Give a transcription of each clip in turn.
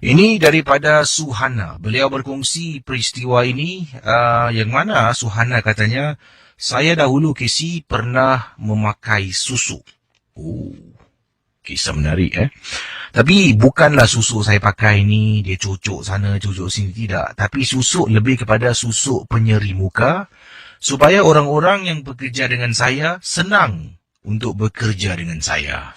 Ini daripada Suhana. Beliau berkongsi peristiwa ini yang mana Suhana katanya, saya dahulu Casey pernah memakai susu. Oh, kisah menarik Tapi bukanlah susu saya pakai ni, dia cucuk sana, cucuk sini, tidak. Tapi susuk lebih kepada susuk penyeri muka, supaya orang-orang yang bekerja dengan saya senang untuk bekerja dengan saya.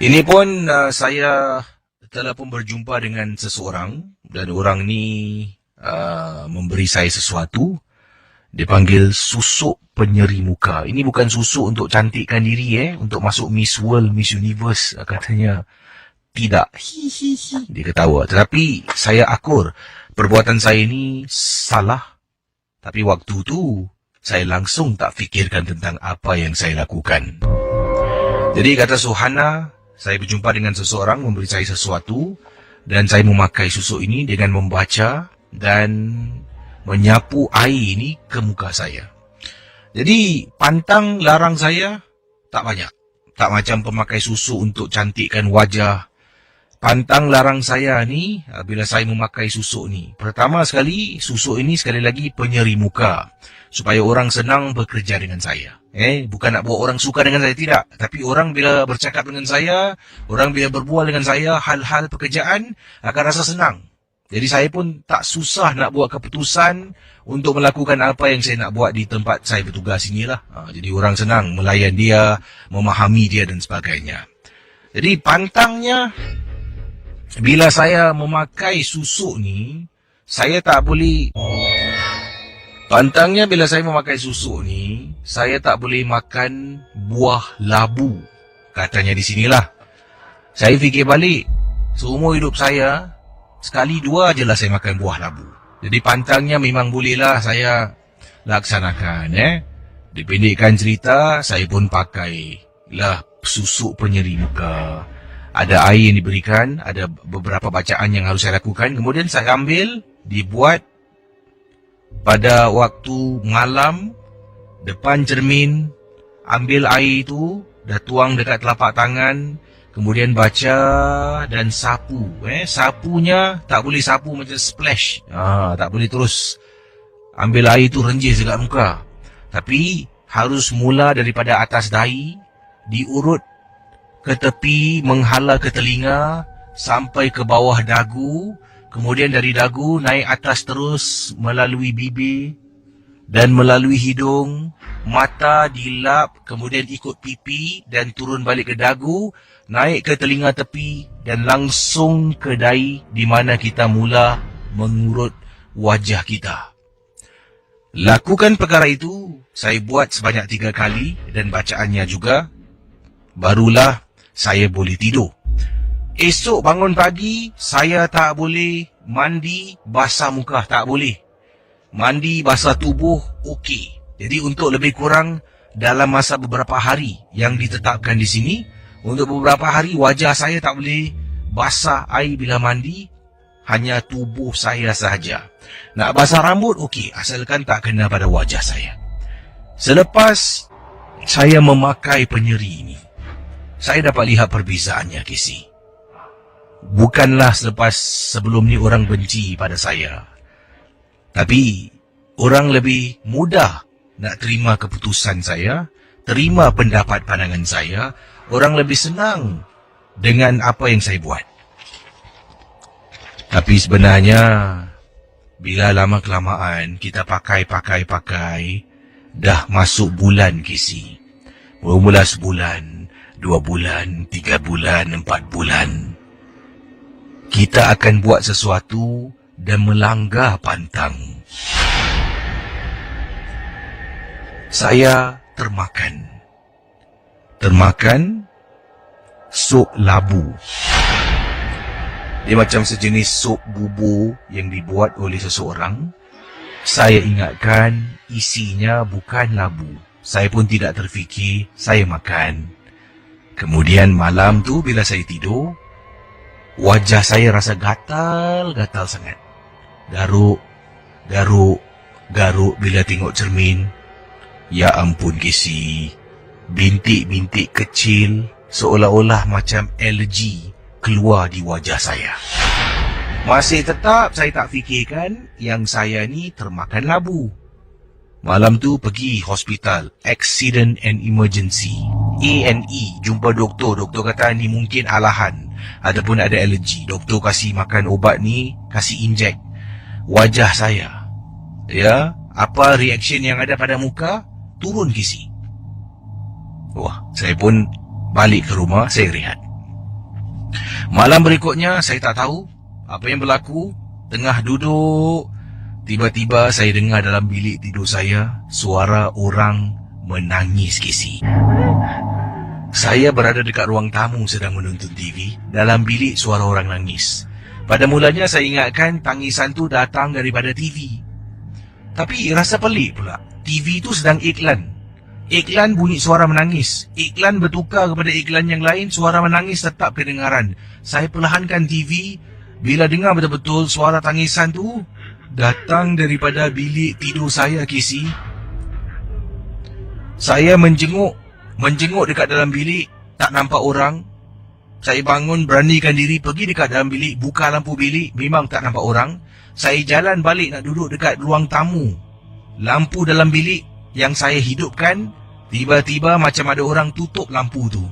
Ini pun saya telah pun berjumpa dengan seseorang dan orang ni memberi saya sesuatu. Dia panggil susuk penyeri muka. Ini bukan susuk untuk cantikkan diri untuk masuk Miss World, Miss Universe katanya. Tidak. Hihihi. Dia ketawa. Tetapi saya akur. Perbuatan saya ini salah. Tapi waktu tu saya langsung tak fikirkan tentang apa yang saya lakukan. Jadi kata Suhana, saya berjumpa dengan seseorang memberi saya sesuatu dan saya memakai susuk ini dengan membaca dan menyapu air ini ke muka saya. Jadi pantang larang saya tak banyak. Tak macam pemakai susuk untuk cantikkan wajah. Pantang larang saya ni bila saya memakai susuk ni. Pertama sekali, susuk ini sekali lagi penyeri muka. Supaya orang senang bekerja dengan saya. Bukan nak buat orang suka dengan saya, tidak. Tapi orang bila bercakap dengan saya, orang bila berbual dengan saya, hal-hal pekerjaan akan rasa senang. Jadi saya pun tak susah nak buat keputusan untuk melakukan apa yang saya nak buat di tempat saya bertugas inilah. Jadi orang senang melayan dia, memahami dia dan sebagainya. Jadi pantangnya, bila saya memakai susuk ni, saya tak boleh... Pantangnya bila saya memakai susuk ni, saya tak boleh makan buah labu. Katanya di sinilah. Saya fikir balik, seumur hidup saya, sekali dua je lah saya makan buah labu. Jadi pantangnya memang bolehlah saya laksanakan. Dipendekkan cerita, saya pun pakailah susuk penyeri muka. Ada air yang diberikan, ada beberapa bacaan yang harus saya lakukan. Kemudian saya ambil, dibuat pada waktu malam, depan cermin, ambil air itu, dah tuang dekat telapak tangan, kemudian baca dan sapu. Sapunya tak boleh sapu macam splash. Tak boleh terus ambil air itu renjis dekat muka. Tapi harus mula daripada atas dahi, diurut ke tepi, menghala ke telinga, sampai ke bawah dagu. Kemudian dari dagu naik atas terus melalui bibir dan melalui hidung, mata dilap, kemudian ikut pipi dan turun balik ke dagu, naik ke telinga tepi dan langsung ke dahi di mana kita mula mengurut wajah kita. Lakukan perkara itu, saya buat sebanyak 3 kali dan bacaannya juga, barulah saya boleh tidur. Esok bangun pagi, saya tak boleh mandi basah muka, tak boleh. Mandi basah tubuh, okey. Jadi untuk lebih kurang dalam masa beberapa hari yang ditetapkan di sini, untuk beberapa hari wajah saya tak boleh basah air bila mandi, hanya tubuh saya sahaja. Nak basah rambut, okey, asalkan tak kena pada wajah saya. Selepas saya memakai penyeri ini, saya dapat lihat perbezaannya, Casey. Bukanlah sebelum ni orang benci pada saya. Tapi orang lebih mudah nak terima keputusan saya, terima pendapat pandangan saya. Orang lebih senang dengan apa yang saya buat. Tapi sebenarnya, bila lama-kelamaan kita pakai, dah masuk bulan, Casey. Mula-mula sebulan, 2 bulan, 3 bulan, 4 bulan. Kita akan buat sesuatu dan melanggar pantang. Saya termakan sup labu. Dia macam sejenis sup bubur yang dibuat oleh seseorang. Saya ingatkan isinya bukan labu. Saya pun tidak terfikir, saya makan. Kemudian malam tu bila saya tidur, wajah saya rasa gatal sangat. Garuk bila tengok cermin. Ya ampun, Casey. Bintik-bintik kecil seolah-olah macam alergi keluar di wajah saya. Masih tetap saya tak fikirkan yang saya ni termakan labu. Malam tu pergi hospital, Accident and Emergency, A&E, jumpa doktor. Doktor kata ni mungkin alahan ataupun ada alergi. Doktor kasih makan ubat ni, kasih injek wajah saya. Ya, apa reaction yang ada pada muka? Turun kisi. Wah, saya pun balik ke rumah, saya rehat. Malam berikutnya saya tak tahu apa yang berlaku. Tengah duduk, tiba-tiba saya dengar dalam bilik tidur saya suara orang menangis kisi. Saya berada dekat ruang tamu sedang menonton TV. Dalam bilik suara orang nangis. Pada mulanya saya ingatkan tangisan tu datang daripada TV. Tapi rasa pelik pula. TV tu sedang iklan. Iklan bunyi suara menangis. Iklan bertukar kepada iklan yang lain, suara menangis tetap kedengaran. Saya perlahankan TV. Bila dengar betul-betul suara tangisan tu datang daripada bilik tidur saya, kisi. Saya menjenguk dekat dalam bilik, tak nampak orang. Saya bangun, beranikan diri pergi dekat dalam bilik, buka lampu bilik, memang tak nampak orang. Saya jalan balik nak duduk dekat ruang tamu. Lampu dalam bilik yang saya hidupkan, tiba-tiba macam ada orang tutup lampu tu.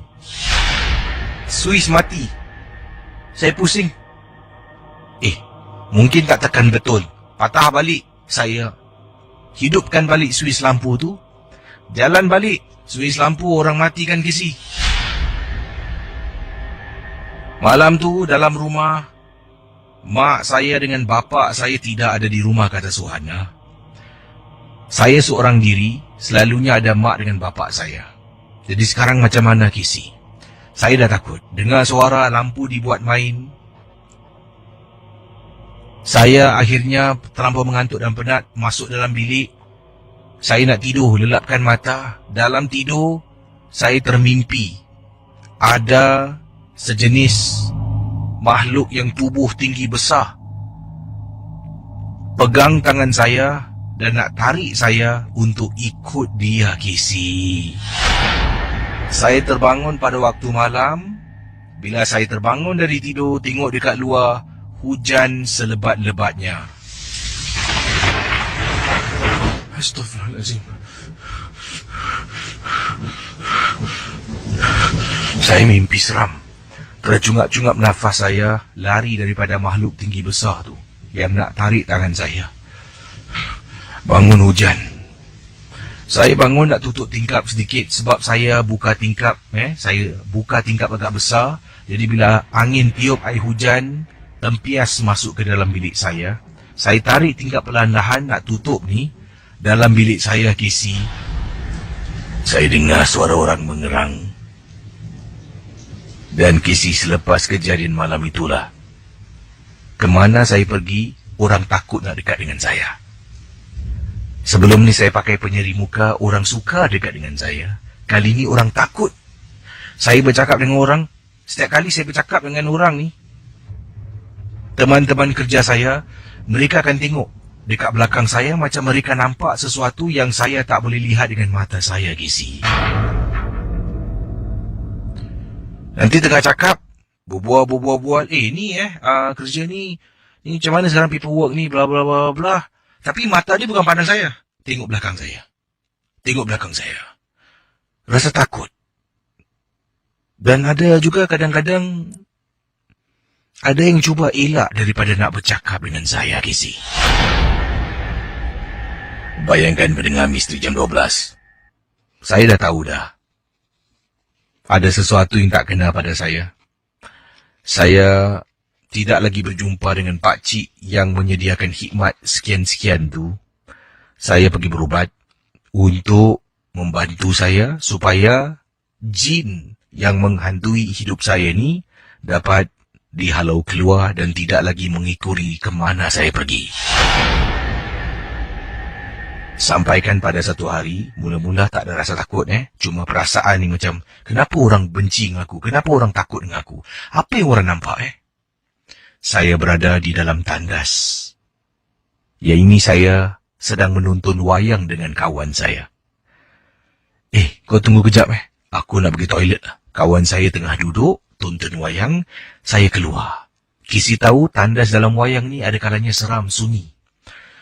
Suis mati. Saya pusing. Mungkin tak tekan betul. Patah balik. Saya hidupkan balik suis lampu tu. Jalan balik. Suis lampu orang matikan kisi. Malam tu dalam rumah, mak saya dengan bapa saya tidak ada di rumah, kata Suhana. Saya seorang diri, selalunya ada mak dengan bapa saya. Jadi sekarang macam mana kisi? Saya dah takut. Dengar suara lampu dibuat main. Saya akhirnya terlampau mengantuk dan penat, masuk dalam bilik. Saya nak tidur, lelapkan mata. Dalam tidur, saya termimpi ada sejenis makhluk yang tubuh tinggi besar pegang tangan saya dan nak tarik saya untuk ikut dia, kisi. Saya terbangun pada waktu malam. Bila saya terbangun dari tidur, tengok dekat luar, hujan selebat-lebatnya. Astaghfirullahaladzim. Saya mimpi seram. Tercungap-cungap nafas saya, lari daripada makhluk tinggi besar tu yang nak tarik tangan saya. Bangun hujan. Saya bangun nak tutup tingkap sedikit sebab saya buka tingkap agak besar. Jadi bila angin tiup air hujan tempias masuk ke dalam bilik saya. Saya tarik tingkap perlahan-lahan nak tutup ni. Dalam bilik saya, kisi, saya dengar suara orang mengerang. Dan kisi, selepas kejadian malam itulah, kemana saya pergi, orang takut nak dekat dengan saya. Sebelum ni saya pakai penyeri muka, orang suka dekat dengan saya. Kali ni orang takut. Saya bercakap dengan orang, setiap kali saya bercakap dengan orang ni, teman-teman kerja saya, mereka akan tengok dekat belakang saya macam mereka nampak sesuatu yang saya tak boleh lihat dengan mata saya, kisi. Nanti tengah cakap, berbual, kerja ni macam mana sekarang paperwork ni, bla bla bla bla. Tapi mata dia bukan pandang saya. Tengok belakang saya. Rasa takut. Dan ada juga kadang-kadang ada yang cuba elak daripada nak bercakap dengan saya, kisi. Bayangkan pendengar Misteri Jam 12. Saya dah tahu dah. Ada sesuatu yang tak kena pada saya. Saya tidak lagi berjumpa dengan pakcik yang menyediakan khidmat sekian-sekian tu. Saya pergi berubat untuk membantu saya supaya jin yang menghantui hidup saya ni dapat dihalau keluar dan tidak lagi mengikuri ke mana saya pergi. Sampaikan pada satu hari, mula-mula tak ada rasa takut, cuma perasaan ni macam, kenapa orang benci dengan aku? Kenapa orang takut dengan aku? Apa yang orang nampak, Saya berada di dalam tandas. Ya, ini saya sedang menonton wayang dengan kawan saya. Kau tunggu kejap, Aku nak pergi toilet lah. Kawan saya tengah duduk, tonton wayang, saya keluar. Kisi tahu tandas dalam wayang ni ada kalanya seram, sunyi.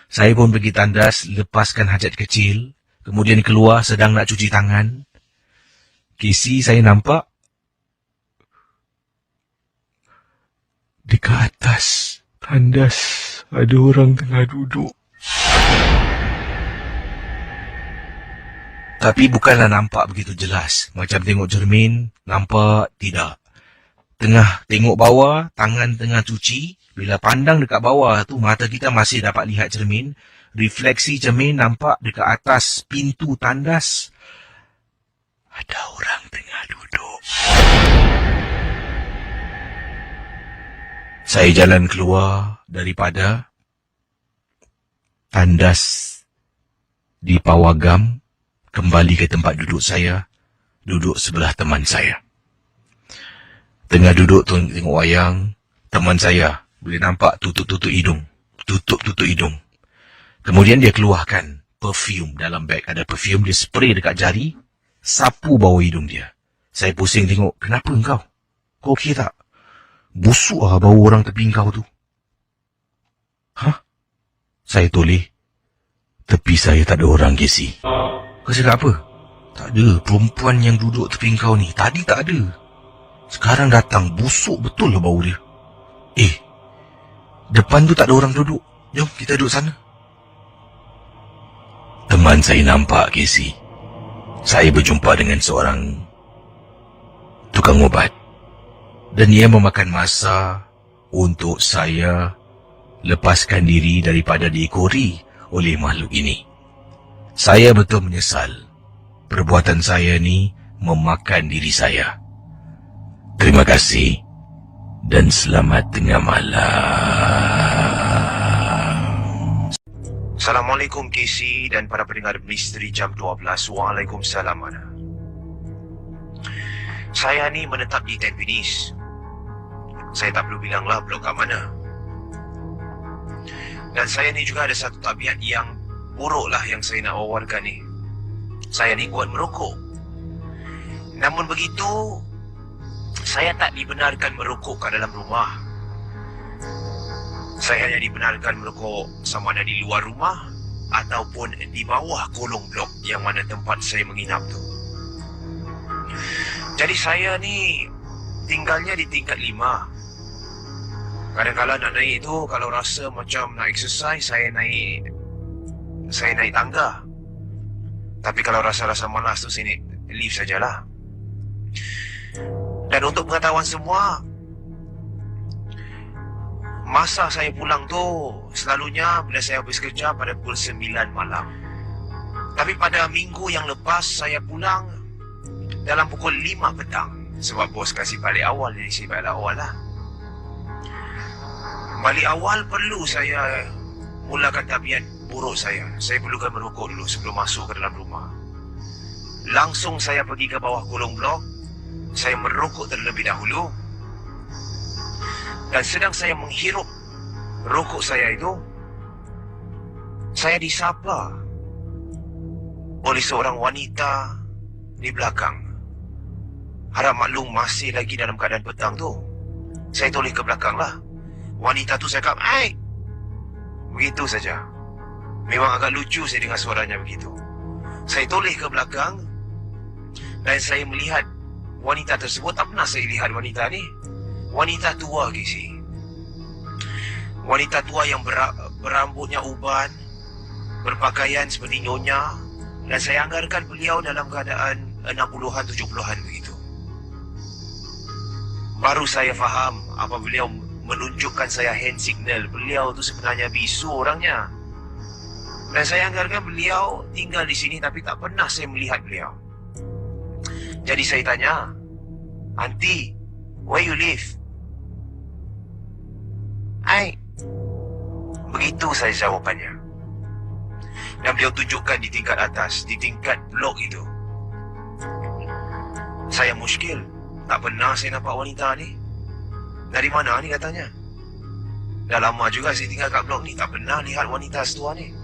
Saya pun pergi tandas, lepaskan hajat kecil, kemudian keluar sedang nak cuci tangan. Kisi saya nampak dekat atas tandas ada orang tengah duduk. Tapi bukanlah nampak begitu jelas. Macam tengok cermin, nampak tidak. Tengah tengok bawah, tangan tengah cuci. Bila pandang dekat bawah tu, mata kita masih dapat lihat cermin. Refleksi cermin nampak dekat atas pintu tandas. Ada orang tengah duduk. Saya jalan keluar daripada tandas di Pawagam. Kembali ke tempat duduk saya, duduk sebelah teman saya. Tengah duduk tengok wayang, teman saya boleh nampak tutup hidung. Kemudian dia keluarkan perfume dalam beg. Ada perfume, dia spray dekat jari, sapu bawah hidung dia. Saya pusing tengok, kenapa engkau? Kau okey tak? Busuk lah bau orang tepi engkau tu. Hah? Saya toleh. Tepi saya tak ada orang, Casey. Kau cakap apa? Tak ada, perempuan yang duduk tepi kau ni. Tadi tak ada. Sekarang datang, busuk betul lah bau dia. Depan tu tak ada orang duduk. Jom, kita duduk sana. Teman saya nampak, Casey. Saya berjumpa dengan seorang tukang ubat. Dan ia memakan masa untuk saya lepaskan diri daripada diikori oleh makhluk ini. Saya betul menyesal. Perbuatan saya ni memakan diri saya. Terima kasih dan selamat tengah malam. Assalamualaikum KC dan para pendengar Misteri Jam 12. Waalaikumsalam mana. Saya ni menetap di Tampines. Saya tak perlu bilanglah blok kat mana. Dan saya ni juga ada satu tabiat yang buruk lah yang saya nak wawarkan ni. Saya ni kuat merokok. Namun begitu, saya tak dibenarkan merokok kat dalam rumah. Saya hanya dibenarkan merokok sama ada di luar rumah ataupun di bawah kolong blok yang mana tempat saya menginap tu. Jadi saya ni tinggalnya di tingkat 5. Kadang-kadang nak naik tu, kalau rasa macam nak exercise, saya naik tangga. Tapi kalau rasa-rasa malas tu, saya naik lift sajalah. Dan untuk pengetahuan semua, masa saya pulang tu selalunya bila saya habis kerja pada pukul 9 malam. Tapi pada minggu yang lepas saya pulang dalam pukul 5 petang. Sebab bos kasih balik awal, jadi saya balik awal lah. Balik awal perlu saya mulakan tabiat buruk saya. Saya perlukan merokok dulu sebelum masuk ke dalam rumah. Langsung saya pergi ke bawah kolong blok. Saya merokok terlebih dahulu. Dan sedang saya menghirup rokok saya itu, saya disapa oleh seorang wanita di belakang. Harap maklum masih lagi dalam keadaan petang tu. Saya toleh ke belakang lah. Wanita tu cakap, "Hai!" Begitu saja. Memang agak lucu saya dengar suaranya begitu. Saya toleh ke belakang dan saya melihat wanita tersebut. Tak pernah saya lihat wanita ni. Wanita tua, Kisi. Wanita tua yang berambutnya uban, berpakaian seperti nyonya, dan saya anggarkan beliau dalam keadaan 60-an, 70-an begitu. Baru saya faham apa beliau menunjukkan saya hand signal. Beliau tu sebenarnya bisu orangnya. Dan saya anggarkan beliau tinggal di sini tapi tak pernah saya melihat beliau. Jadi saya tanya, "Auntie, where you live?" "Hai." Begitu saya jawapannya. Dan beliau tunjukkan di tingkat atas, di tingkat blok itu. Saya muskil, tak pernah saya nampak wanita ni. Dari mana ni katanya? Dah lama juga saya tinggal kat blok ni, tak pernah lihat wanita setua ni.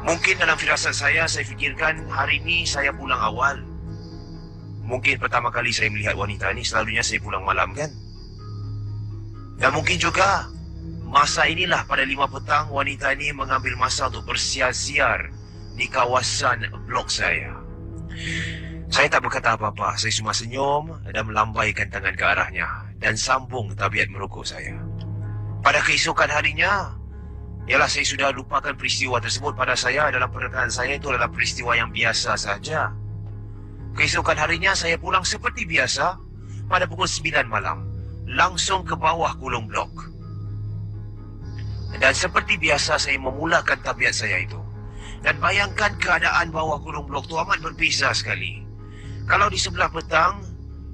Mungkin dalam firasat saya fikirkan hari ni saya pulang awal. Mungkin pertama kali saya melihat wanita ni, selalunya saya pulang malam kan. Dan mungkin juga masa inilah pada 5 petang wanita ni mengambil masa untuk bersiar-siar di kawasan blok saya. Saya tak berkata apa-apa, saya cuma senyum dan melambaikan tangan ke arahnya dan sambung tabiat merokok saya. Pada keesokan harinya, ialah saya sudah lupakan peristiwa tersebut. Pada saya, dalam penekanan saya itu adalah peristiwa yang biasa saja. Keesokan harinya saya pulang seperti biasa pada pukul 9 malam, langsung ke bawah kolong blok. Dan seperti biasa saya memulakan tabiat saya itu. Dan bayangkan keadaan bawah kolong blok itu amat berbeza sekali. Kalau di sebelah petang,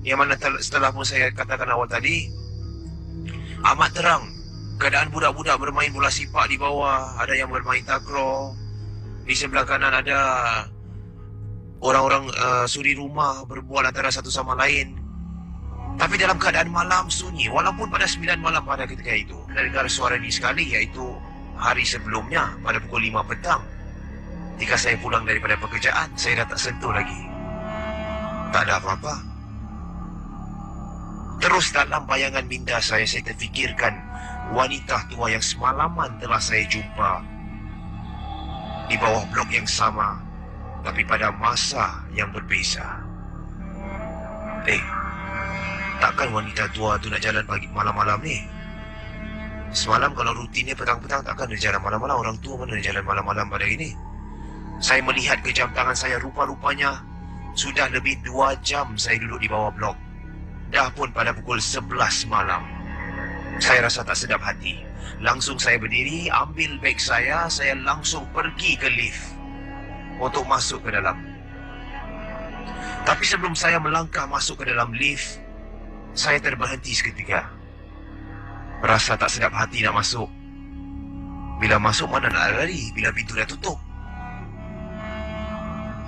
yang mana setelah pun saya katakan awal tadi, amat terang. Keadaan budak-budak bermain bola sepak di bawah, ada yang bermain takraw. Di sebelah kanan ada orang-orang suri rumah berbual antara satu sama lain. Tapi dalam keadaan malam sunyi, walaupun pada 9 malam pada ketika itu, dengar suara ini sekali, iaitu hari sebelumnya pada pukul 5 petang. Ketika saya pulang daripada pekerjaan, saya dah tak sentuh lagi. Tak ada apa-apa. Terus dalam bayangan minda saya terfikirkan wanita tua yang semalaman telah saya jumpa di bawah blok yang sama, tapi pada masa yang berbeza. Takkan wanita tua tu nak jalan pagi malam-malam ni? Semalam kalau rutinnya petang-petang, takkan dia jalan malam-malam. Orang tua mana dia jalan malam-malam pada ini? Saya melihat ke jam tangan saya, rupa-rupanya sudah lebih 2 jam saya duduk di bawah blok. Dah pun pada pukul 11 malam. Saya rasa tak sedap hati. Langsung saya berdiri, ambil beg saya langsung pergi ke lift untuk masuk ke dalam. Tapi sebelum saya melangkah masuk ke dalam lift, saya terberhenti seketika. Rasa tak sedap hati nak masuk. Bila masuk mana nak lari bila pintu dah tutup.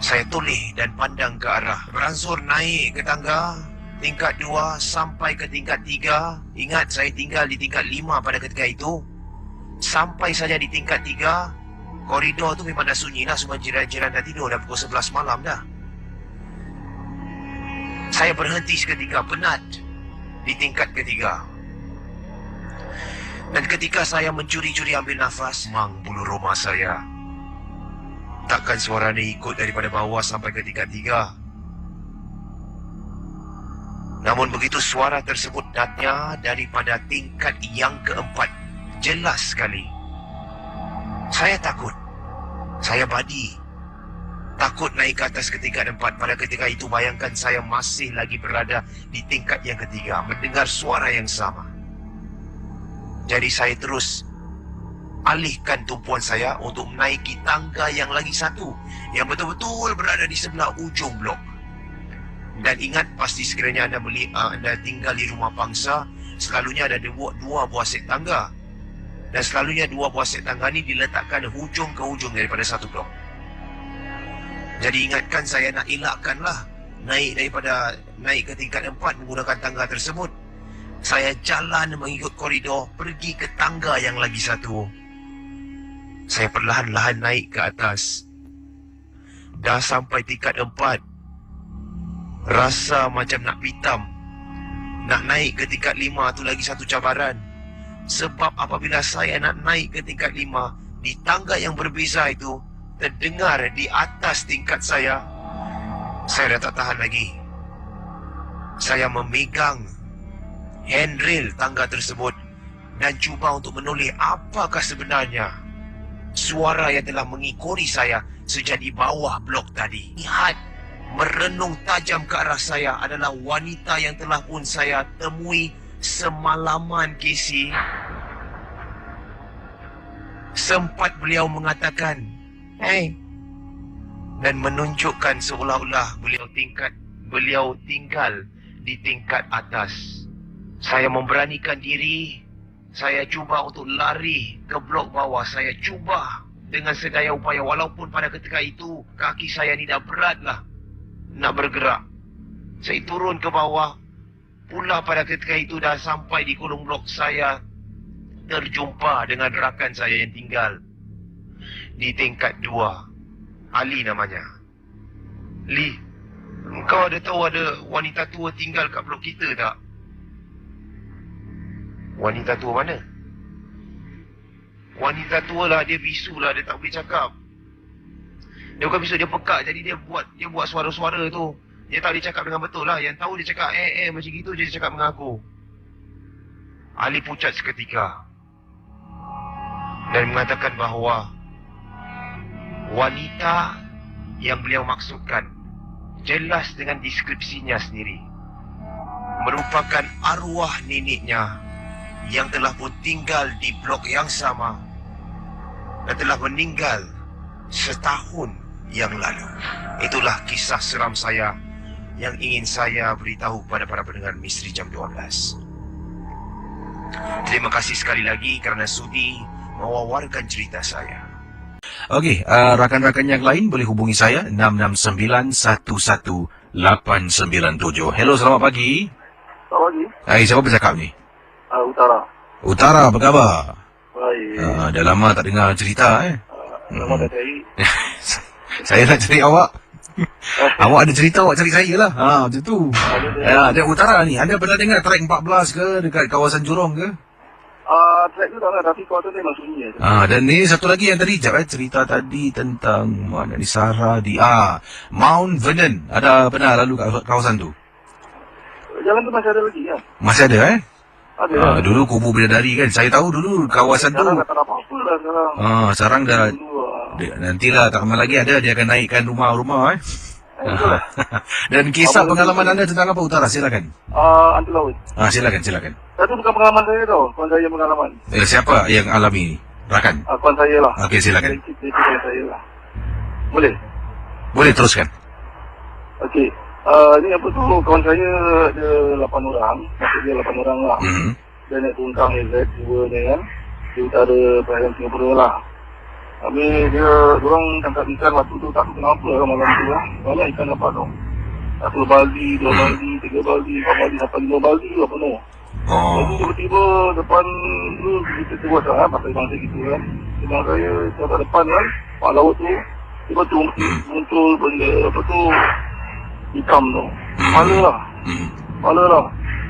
Saya toleh dan pandang ke arah. Beransur naik ke tangga tingkat 2 sampai ke tingkat 3. Ingat, saya tinggal di tingkat 5 pada ketika itu. Sampai saja di tingkat 3, koridor tu memang dah sunyi lah. Semua jiran-jiran dah tidur, dah pukul 11 malam dah. Saya berhenti seketika, penat di tingkat ketiga. Dan ketika saya mencuri-curi ambil nafas, memang bulu roma saya. Takkan suara ni ikut daripada bawah sampai ke tingkat 3. Namun begitu suara tersebut datangnya daripada tingkat yang keempat. Jelas sekali. Saya takut. Saya badi. Takut naik ke atas ke tingkat 4. Pada ketika itu bayangkan saya masih lagi berada di tingkat yang ketiga, mendengar suara yang sama. Jadi saya terus alihkan tumpuan saya untuk menaiki tangga yang lagi satu, yang betul-betul berada di sebelah ujung blok. Dan ingat, pasti sekiranya anda tinggal di rumah pangsa, selalunya ada dua buah set tangga. Dan selalunya 2 buah set tangga ni diletakkan hujung ke hujung daripada satu blok. Jadi ingatkan, saya nak elakkanlah naik ke tingkat 4 menggunakan tangga tersebut. Saya jalan mengikut koridor, pergi ke tangga yang lagi satu. Saya perlahan-lahan naik ke atas. Dah sampai tingkat 4. Rasa macam nak pitam. Nak naik ke tingkat 5 tu lagi satu cabaran. Sebab apabila saya nak naik ke tingkat 5, di tangga yang berbeza itu, terdengar di atas tingkat saya dah tak tahan lagi. Saya memegang handrail tangga tersebut dan cuba untuk menoleh apakah sebenarnya suara yang telah mengikori saya sejak di bawah blok tadi. Lihat, merenung tajam ke arah saya adalah wanita yang telah pun saya temui semalaman, Casey. Sempat beliau mengatakan, "Hey," dan menunjukkan seolah-olah beliau tinggal di tingkat atas. Saya memberanikan diri. Saya cuba untuk lari ke blok bawah. Saya cuba dengan sedaya upaya, walaupun pada ketika itu kaki saya ni dah beratlah nak bergerak. Saya turun ke bawah. Pula pada ketika itu dah sampai di kolong blok, saya terjumpa dengan rakan saya yang tinggal di tingkat 2. Ali namanya. "Li, Kau ada tahu ada wanita tua tinggal kat blok kita tak? Wanita tua mana? Wanita tua lah, dia bisu lah, dia tak boleh cakap. Dia bukan bisu, dia pekak, jadi dia buat suara-suara tu. Dia tak boleh cakap dengan betul lah. Yang tahu dia cakap macam gitu je dia cakap dengan aku. Ali pucat seketika dan mengatakan bahawa wanita yang beliau maksudkan jelas dengan deskripsinya sendiri merupakan arwah neneknya yang telah pun tinggal di blok yang sama dan telah meninggal setahun yang lalu. Itulah kisah seram saya yang ingin saya beritahu kepada para pendengar Misteri Jam 12. Terima kasih sekali lagi kerana sudi mewawarkan cerita saya. Okey, rakan-rakan yang lain boleh hubungi saya 669118997. Hello, selamat pagi. Selamat pagi. Hai, siapa bercakap ni? Utara. Utara, apa khabar? Baik. Dah lama tak dengar cerita Nama dah cari. Saya nak cari awak. Awak ada cerita, awak cari saya lah. Macam tu. Ada Utara ni. Anda pernah dengar trek 14 ke dekat kawasan Jurong ke? Track tu tak lah, tapi kawasan dia memang sunyi je. Dan ni satu lagi yang tadi, cerita tadi tentang mana ni, Sarah di Mount Vernon. Ada pernah lalu kawasan tu? Jalan tu masih ada lagi kan? Masih ada Ada lah. Dulu kubu bidadari kan. Saya tahu dulu kawasan tu. Sekarang tak ada apa-apa lah sekarang. Sekarang dah Dulu, nantilah tak lama lagi ada dia akan naikkan rumah-rumah betul lah. Dan kisah pengalaman anda tentang apa, Utara? Silakan. Anti laut. Silakan. Itu bukan pengalaman saya tau. Kawan saya pengalaman. Siapa yang alami ni? Rakan? Kawan saya lah. Okey, silakan. Cerita saya lah. Boleh? Boleh teruskan. Okey. Ni apa tu, kawan saya ada 8 orang. Maksud dia 8 orang lah. Dia naik tungkang AZ, duanya kan. Di utara perairan Singapura lah. Habis diorang tangkap ikan waktu tu, tak tahu kenapa lah malam tu lah. Banyak ikan dapat tu. 1 baldi, 2 baldi, 3 baldi, 4 baldi, sampai 5 baldi lah penuh. Jadi tiba-tiba depan tu, kita terus lah, pakai bangsa gitu kan. Sebang saya, sampai depan kan, Pak Laut tu, tiba tu muncul benda, apa tu, hitam tu. Kepala lah.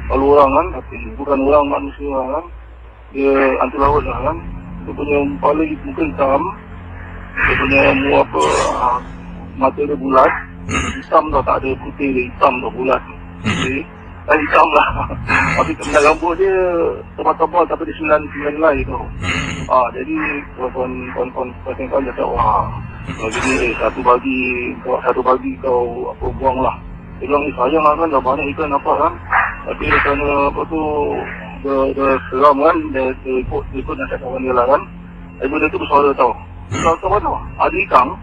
Kalau orang kan, tapi bukan orang, manusia kan. Dia anti laut lah kan. Dia punya kepala muka hitam. Dia punya mata dia bulat. Hitam tau, tak ada putih dia, hitam tau, bulat. Okay. Hitam lah. Tapi kemudian rambut dia tebal-tebal tapi dia 9 helai tau. Jadi kawan-kawan dia tahu, kalau gini satu bagi kau apa buang lah. Dia bilang ni sayang lah kan, dah banyak ikan dapat kan. Tapi kerana apa tu, dia seram kan, dia ikut nasihat kawan dia lah kan. Ibu dia tu bersuara tau. Tahu tau, ada ikan.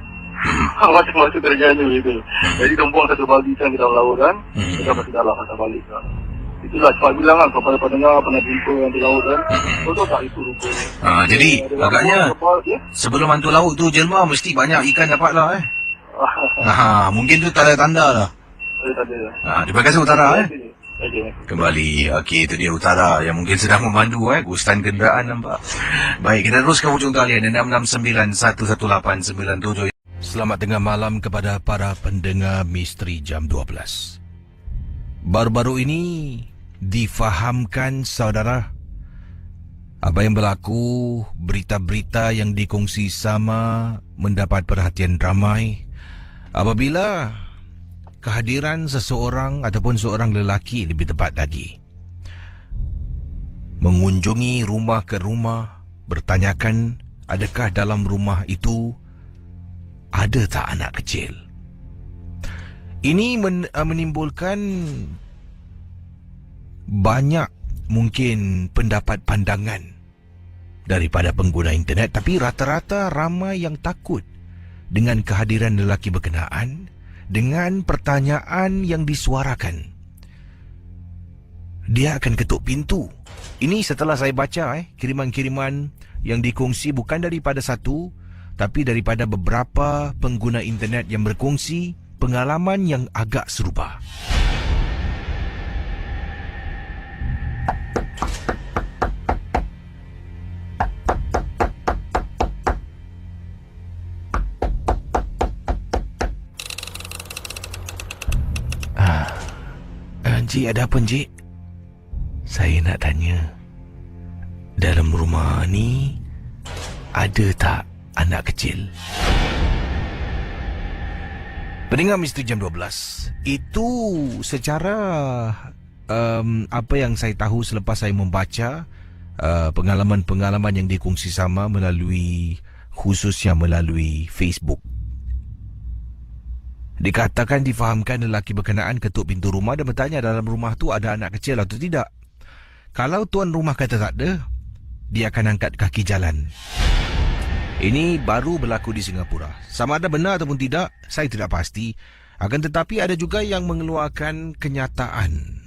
Macam-macam kerjanya gitu. Jadi dia buang satu bagi ikan ke dalam laut kan. Dia masih dalam, masih balik kan. Itulah cepat bilang kan, kepada pendengar pernah jumpa hantu laut kan. Betul tak itu rupanya. Jadi agaknya sebelum hantu laut tu jelma mesti banyak ikan dapat lah mungkin tu tanda-tanda lah. Terima kasih Utara Kembali. Okey, itu dia Utara yang mungkin sedang memandu gustan kenderaan nampak. Baik, kita teruskan hujung talian 669118997. Selamat tengah malam kepada para pendengar Misteri Jam 12. Baru-baru ini difahamkan saudara apa yang berlaku, berita-berita yang dikongsi sama mendapat perhatian ramai apabila kehadiran seseorang ataupun seorang lelaki lebih tepat lagi mengunjungi rumah ke rumah, bertanyakan adakah dalam rumah itu ada tak anak kecil. Ini menimbulkan banyak mungkin pendapat pandangan daripada pengguna internet, tapi rata-rata ramai yang takut dengan kehadiran lelaki berkenaan dengan pertanyaan yang disuarakan. Dia akan ketuk pintu. Ini setelah saya baca kiriman-kiriman yang dikongsi bukan daripada satu, tapi daripada beberapa pengguna internet yang berkongsi pengalaman yang agak serupa. Cik, ada apa, Cik? Saya nak tanya, dalam rumah ni ada tak anak kecil? Pendengar Misteri Jam 12, itu secara apa yang saya tahu selepas saya membaca pengalaman-pengalaman yang dikongsi sama melalui, khususnya melalui Facebook. Dikatakan, difahamkan lelaki berkenaan ketuk pintu rumah dan bertanya dalam rumah tu ada anak kecil atau tidak. Kalau tuan rumah kata tak ada, dia akan angkat kaki jalan. Ini baru berlaku di Singapura. Sama ada benar ataupun tidak, saya tidak pasti. Akan tetapi ada juga yang mengeluarkan kenyataan.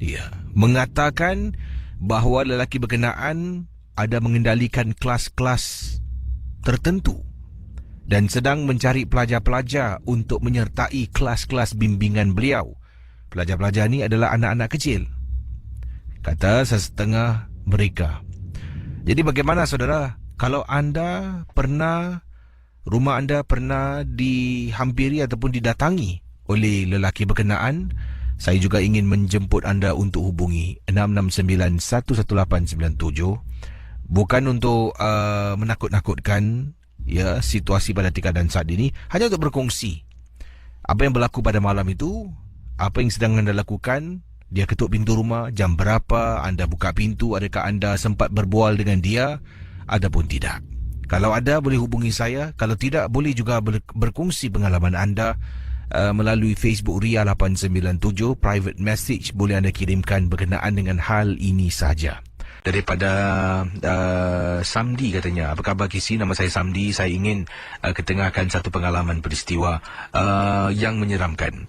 Dia mengatakan bahawa lelaki berkenaan ada mengendalikan kelas-kelas tertentu dan sedang mencari pelajar-pelajar untuk menyertai kelas-kelas bimbingan beliau. Pelajar-pelajar ni adalah anak-anak kecil, kata sesetengah mereka. Jadi bagaimana, saudara? Kalau anda pernah, rumah anda pernah dihampiri ataupun didatangi oleh lelaki berkenaan, saya juga ingin menjemput anda untuk hubungi 669-11897. Bukan untuk menakut-nakutkan ya situasi pada tingkatan saat ini, hanya untuk berkongsi apa yang berlaku pada malam itu, apa yang sedang anda lakukan. Dia ketuk pintu rumah, jam berapa anda buka pintu, adakah anda sempat berbual dengan dia ataupun tidak. Kalau ada, boleh hubungi saya. Kalau tidak, boleh juga berkongsi pengalaman anda melalui Facebook Ria 897. Private message boleh anda kirimkan berkenaan dengan hal ini saja. Daripada Samdi katanya, apa khabar Kisi? Nama saya Samdi. Saya ingin ketengahkan satu pengalaman peristiwa yang menyeramkan.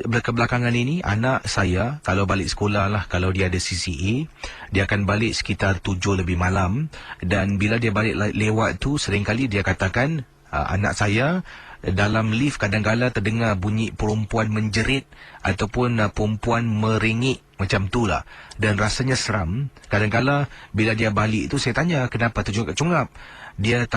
Kebelakangan ini anak saya kalau balik sekolah lah, kalau dia ada CCA, dia akan balik sekitar 7 lebih malam. Dan bila dia balik lewat tu, seringkali dia katakan, anak saya dalam lift kadang-kadang terdengar bunyi perempuan menjerit ataupun perempuan meringik macam tu lah. Dan rasanya seram. Kadang-kadang bila dia balik tu, saya tanya kenapa tercungap-cungap. Dia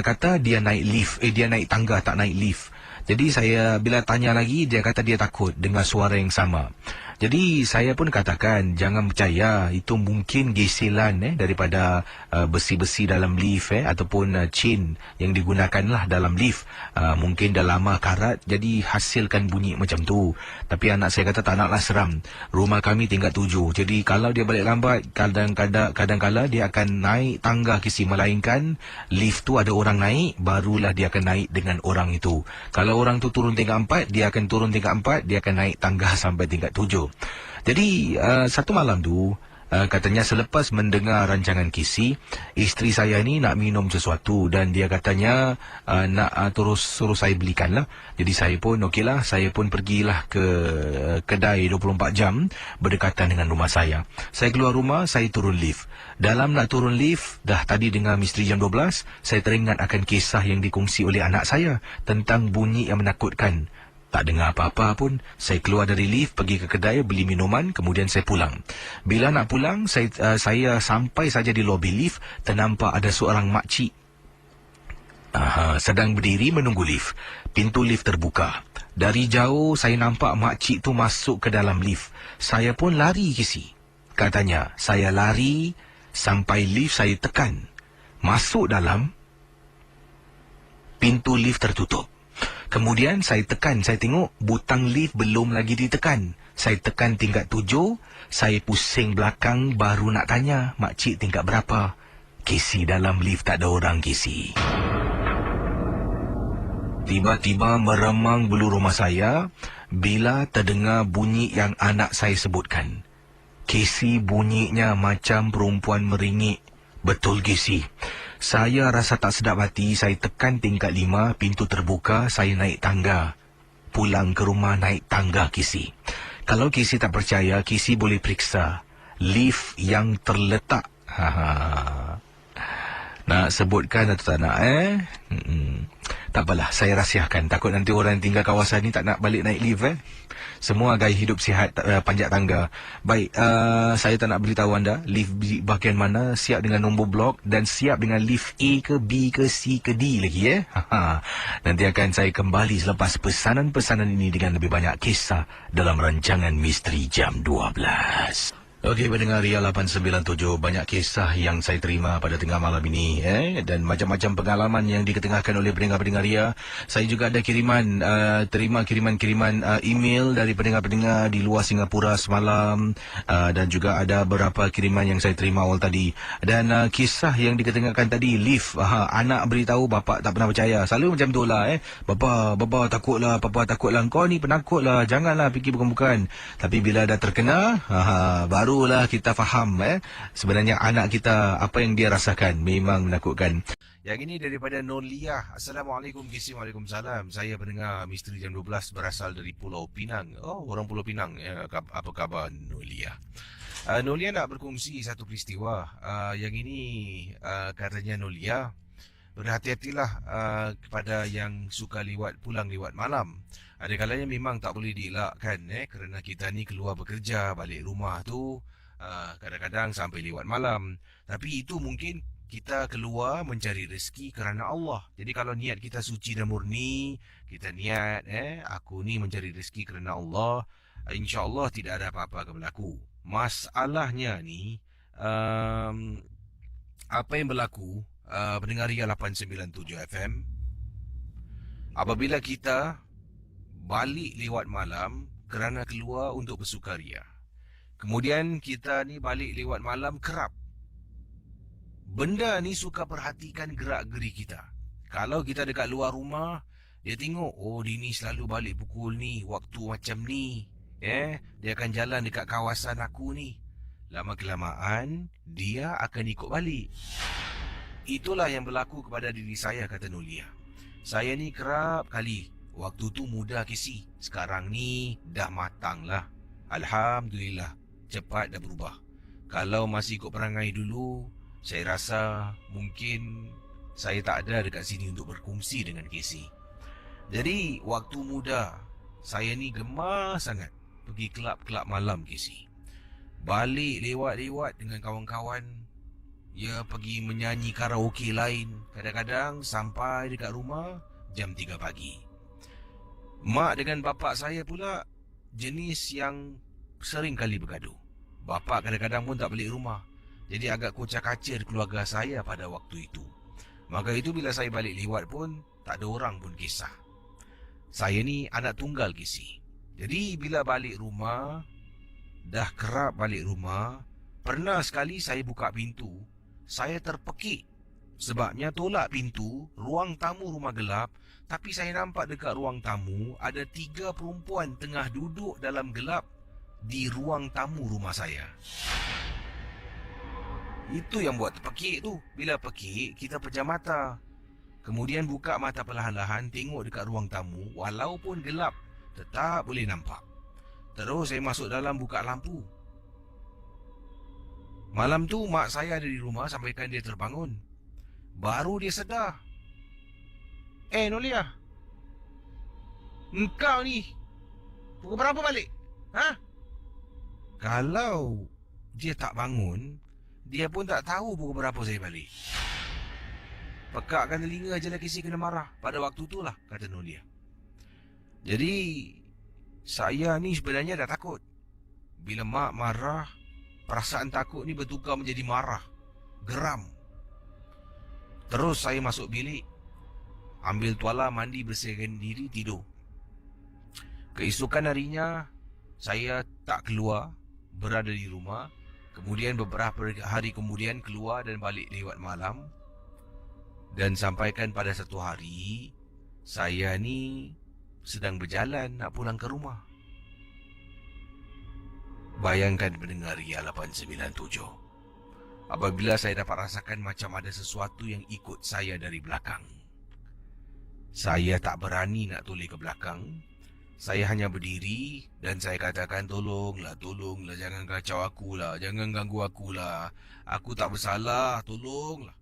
kata dia naik lift, dia naik tangga, tak naik lift. Jadi saya bila tanya lagi, dia kata dia takut dengar suara yang sama. Jadi saya pun katakan jangan percaya, itu mungkin gesilan daripada besi-besi dalam lift ataupun chain yang digunakanlah dalam lift. Mungkin dah lama karat jadi hasilkan bunyi macam tu. Tapi anak saya kata tak naklah seram. Rumah kami tingkat 7. Jadi kalau dia balik lambat, kadang-kadang dia akan naik tangga Kisi, melainkan lift tu ada orang naik, barulah dia akan naik dengan orang itu. Kalau orang tu turun tingkat 4, dia akan turun tingkat 4, dia akan naik tangga sampai tingkat 7. Jadi satu malam tu, katanya selepas mendengar rancangan Kisi, isteri saya ni nak minum sesuatu dan dia katanya nak terus suruh saya belikan lah. Jadi saya pun okeylah, saya pun pergilah ke kedai 24 jam berdekatan dengan rumah saya. Saya keluar rumah, saya turun lift. Dalam nak turun lift, dah tadi dengar Misteri Jam 12, saya teringat akan kisah yang dikongsi oleh anak saya tentang bunyi yang menakutkan. Tak dengar apa-apa pun, saya keluar dari lift, pergi ke kedai, beli minuman, kemudian saya pulang. Bila nak pulang, saya sampai saja di lobi lift, ternampak ada seorang makcik sedang berdiri menunggu lift. Pintu lift terbuka. Dari jauh, saya nampak makcik tu masuk ke dalam lift. Saya pun lari Kisi. Katanya, saya lari sampai lift saya tekan. Masuk dalam, pintu lift tertutup. Kemudian saya tekan, saya tengok butang lift belum lagi ditekan. Saya tekan tingkat 7, saya pusing belakang baru nak tanya, makcik tingkat berapa? Kisi, dalam lift tak ada orang Kisi. Tiba-tiba meremang bulu rumah saya bila terdengar bunyi yang anak saya sebutkan. Kisi, bunyinya macam perempuan meringik. Betul Kisi. Saya rasa tak sedap hati, saya tekan tingkat 5, pintu terbuka, saya naik tangga. Pulang ke rumah naik tangga Kisi. Kalau Kisi tak percaya, Kisi boleh periksa lift yang terletak. Nak sebutkan atau tak nak Tak apalah, saya rahsiakan. Takut nanti orang yang tinggal kawasan ni tak nak balik naik lift Semua gaya hidup sihat, panjat tangga. Baik, saya tak nak beritahu anda lift di bahagian mana, siap dengan nombor blok dan siap dengan lift A ke B ke C ke D lagi Nanti akan saya kembali selepas pesanan-pesanan ini dengan lebih banyak kisah dalam rancangan Misteri Jam 12. Okey, pendengar Ria 897, banyak kisah yang saya terima pada tengah malam ini dan macam-macam pengalaman yang diketengahkan oleh pendengar-pendengar Ria. Saya juga ada terima kiriman email dari pendengar-pendengar di luar Singapura semalam dan juga ada beberapa kiriman yang saya terima awal tadi. Dan kisah yang diketengahkan tadi, lift, anak beritahu bapa tak pernah percaya. Selalu macam tu lah Bapa takutlah, kau ni penakut lah, janganlah fikir bukan-bukan. Tapi bila dah terkena, barulah kita faham sebenarnya anak kita apa yang dia rasakan memang menakutkan. Yang ini daripada Nolia. Assalamualaikum, Waalaikumsalam. Saya pendengar Misteri Jam 12 berasal dari Pulau Pinang. Oh, orang Pulau Pinang. Apa khabar Nolia? Nolia nak berkongsi satu peristiwa. Yang ini katanya Nolia, berhati-hatilah kepada yang suka pulang lewat malam. Ada kalanya memang tak boleh dielakkan kerana kita ni keluar bekerja, balik rumah tu kadang-kadang sampai lewat malam. Tapi itu mungkin kita keluar mencari rezeki kerana Allah. Jadi kalau niat kita suci dan murni, kita niat aku ni mencari rezeki kerana Allah, insya-Allah tidak ada apa-apa akan berlaku. Masalahnya ni apa yang berlaku pendengar Ria 897 FM, apabila kita balik lewat malam kerana keluar untuk bersukaria, kemudian kita ni balik lewat malam kerap, benda ni suka perhatikan gerak-geri kita. Kalau kita dekat luar rumah, dia tengok, oh dia ni selalu balik pukul ni, waktu macam ni, dia akan jalan dekat kawasan aku ni. Lama-kelamaan dia akan ikut balik. Itulah yang berlaku kepada diri saya, kata Nolia. Saya ni kerap kali, waktu tu muda kisi, sekarang ni dah matang lah. Alhamdulillah, cepat dah berubah. Kalau masih ikut perangai dulu, saya rasa mungkin saya tak ada dekat sini untuk berkongsi dengan Casey. Jadi, waktu muda, saya ni gemar sangat pergi kelab-kelab malam, Casey. Balik lewat-lewat dengan kawan-kawan, ya pergi menyanyi karaoke lain. Kadang-kadang sampai dekat rumah jam 3 pagi. Mak dengan bapa saya pula jenis yang sering kali bergaduh. Bapa kadang-kadang pun tak balik rumah. Jadi agak kocak-kacir keluarga saya pada waktu itu. Maka itu bila saya balik lewat pun tak ada orang pun kisah. Saya ni anak tunggal kisi. Jadi bila balik rumah, dah kerap balik rumah, pernah sekali saya buka pintu, saya terpekik. Sebabnya tolak pintu, ruang tamu rumah gelap, tapi saya nampak dekat ruang tamu ada 3 perempuan tengah duduk dalam gelap di ruang tamu rumah saya. Itu yang buat terpekik tu. Bila pekik, kita pejam mata. Kemudian buka mata perlahan-lahan, tengok dekat ruang tamu, walaupun gelap, tetap boleh nampak. Terus saya masuk dalam, buka lampu. Malam tu mak saya ada di rumah, sampaikan dia terbangun. Baru dia sedar. Nolia, engkau ni pukul berapa balik? Kalau dia tak bangun, dia pun tak tahu pukul berapa saya balik. Pekakkan telinga je lah Casey kena marah. Pada waktu tu lah, kata Nolia. Jadi saya ni sebenarnya dah takut. Bila mak marah, perasaan takut ni bertukar menjadi marah, geram. Terus saya masuk bilik, ambil tuala, mandi, bersihkan diri, tidur. Keesokan harinya, saya tak keluar, berada di rumah. Kemudian beberapa hari kemudian keluar dan balik lewat malam. Dan sampaikan pada satu hari, saya ni sedang berjalan nak pulang ke rumah. Bayangkan pendengar Ria 897. Apabila saya dapat rasakan macam ada sesuatu yang ikut saya dari belakang. Saya tak berani nak toleh ke belakang. Saya hanya berdiri dan saya katakan, tolonglah, jangan kacau akulah, jangan ganggu akulah. Aku tak bersalah, tolonglah.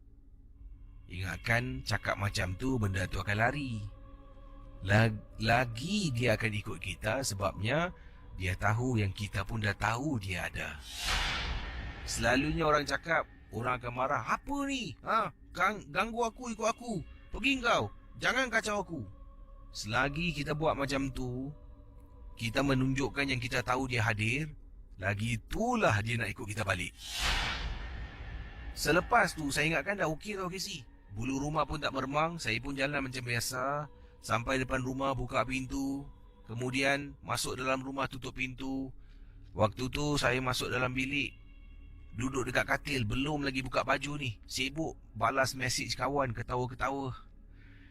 Ingatkan, cakap macam tu benda tu akan lari. Lagi dia akan ikut kita sebabnya dia tahu yang kita pun dah tahu dia ada. Selalunya orang cakap, orang akan marah. Apa ni? Ganggu aku, ikut aku. Pergi kau. Jangan kacau aku. Selagi kita buat macam tu, kita menunjukkan yang kita tahu dia hadir, lagi itulah dia nak ikut kita balik. Selepas tu, saya ingatkan dah okey tau Casey. Bulu rumah pun tak meremang, saya pun jalan macam biasa. Sampai depan rumah, buka pintu. Kemudian, masuk dalam rumah, tutup pintu. Waktu tu, saya masuk dalam bilik. Duduk dekat katil, belum lagi buka baju ni. Sibuk, balas mesej kawan, ketawa-ketawa.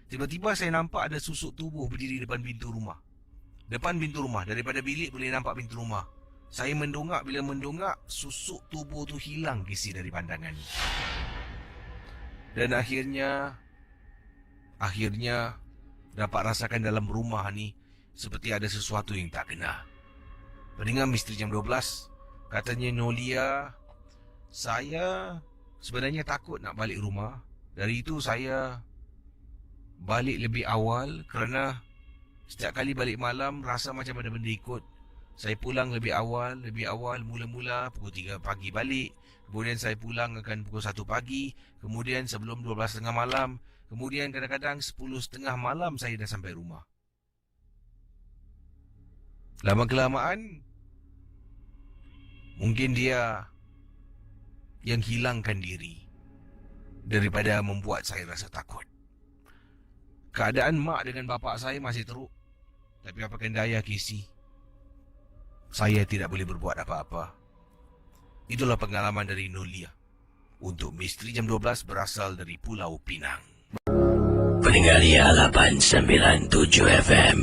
Tiba-tiba saya nampak ada susuk tubuh berdiri depan pintu rumah. Depan pintu rumah, daripada bilik boleh nampak pintu rumah. Saya mendongak, bila mendongak, susuk tubuh tu hilang Casey dari pandangan. Dan akhirnya dapat rasakan dalam rumah ni seperti ada sesuatu yang tak kena. Pendengar Misteri Jam 12, katanya Nolia, saya sebenarnya takut nak balik rumah. Dari itu saya balik lebih awal kerana setiap kali balik malam rasa macam ada benda ikut. Saya pulang lebih awal, mula-mula pukul 3 pagi balik. Kemudian saya pulang akan pukul 1 pagi. Kemudian sebelum 12.30 malam. Kemudian kadang-kadang 10.30 malam saya dah sampai rumah. Lama-kelamaan, mungkin dia yang hilangkan diri daripada membuat saya rasa takut. Keadaan mak dengan bapa saya masih teruk. Tapi apakan daya Casey, saya tidak boleh berbuat apa-apa. Itulah pengalaman dari Nolia untuk Misteri Jam 12 berasal dari Pulau Pinang. Pendengar Ria 897 FM.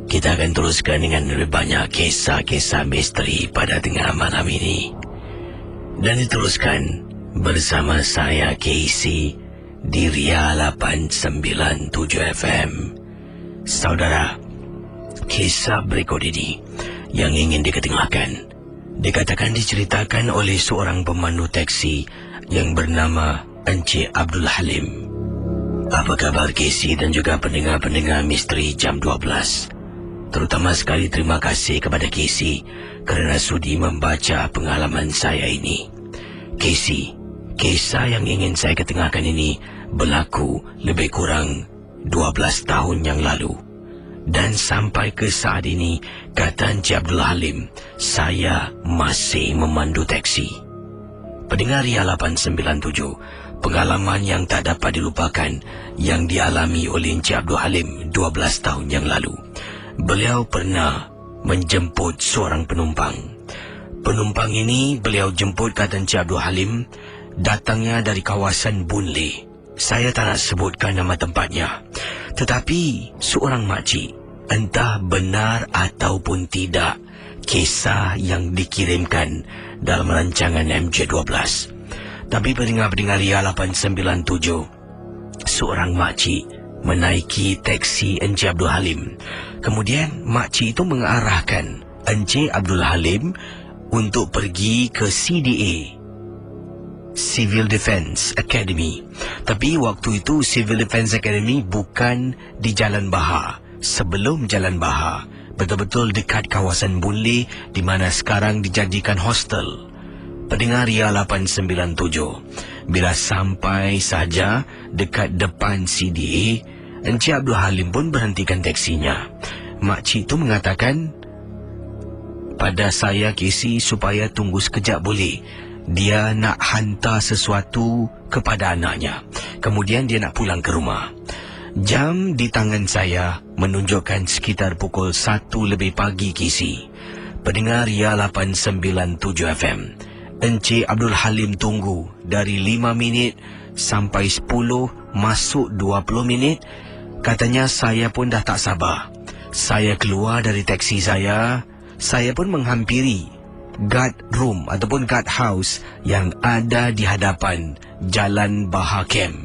Kita akan teruskan dengan lebih banyak kisah-kisah misteri pada tengah malam ini. Dan diteruskan bersama saya Casey di Ria 897 FM. Saudara, kisah berikut ini yang ingin diketengahkan dikatakan diceritakan oleh seorang pemandu teksi yang bernama Encik Abdul Halim. Apa kabar Casey dan juga pendengar-pendengar Misteri Jam 12? Terutama sekali terima kasih kepada Casey kerana sudi membaca pengalaman saya ini. Casey, kisah yang ingin saya ketengahkan ini berlaku lebih kurang 12 tahun yang lalu. Dan sampai ke saat ini, kata Encik Abdul Halim, saya masih memandu teksi. Pendengar Ria 897, pengalaman yang tak dapat dilupakan yang dialami oleh Encik Abdul Halim 12 tahun yang lalu. Beliau pernah menjemput seorang penumpang. Penumpang ini beliau jemput, kata Encik Abdul Halim, datangnya dari kawasan Boon Lay. Saya tak nak sebutkan nama tempatnya. Tetapi seorang makcik, entah benar ataupun tidak, kisah yang dikirimkan dalam rancangan MJ12. Tapi pendengar-pendengar Ria 897, seorang makcik menaiki teksi Encik Abdul Halim. Kemudian makcik itu mengarahkan Encik Abdul Halim untuk pergi ke CDA, Civil Defence Academy. Tapi waktu itu Civil Defence Academy bukan di Jalan Bahar. Sebelum Jalan Bahar, betul-betul dekat kawasan Boon Lay, di mana sekarang dijadikan hostel. Pendengar Ria 897, bila sampai saja dekat depan CDA, Encik Abdul Halim pun berhentikan teksinya. Makcik itu mengatakan pada saya, Casey, supaya tunggu sekejap boleh. Dia nak hantar sesuatu kepada anaknya. Kemudian dia nak pulang ke rumah. Jam di tangan saya menunjukkan sekitar pukul 1 lebih pagi, Casey. Pendengar Ria 897 FM. Encik Abdul Halim tunggu dari 5 minit sampai 10 masuk 20 minit. Katanya saya pun dah tak sabar. Saya keluar dari teksi saya pun menghampiri guard room ataupun guard house yang ada di hadapan Jalan Bahar Camp.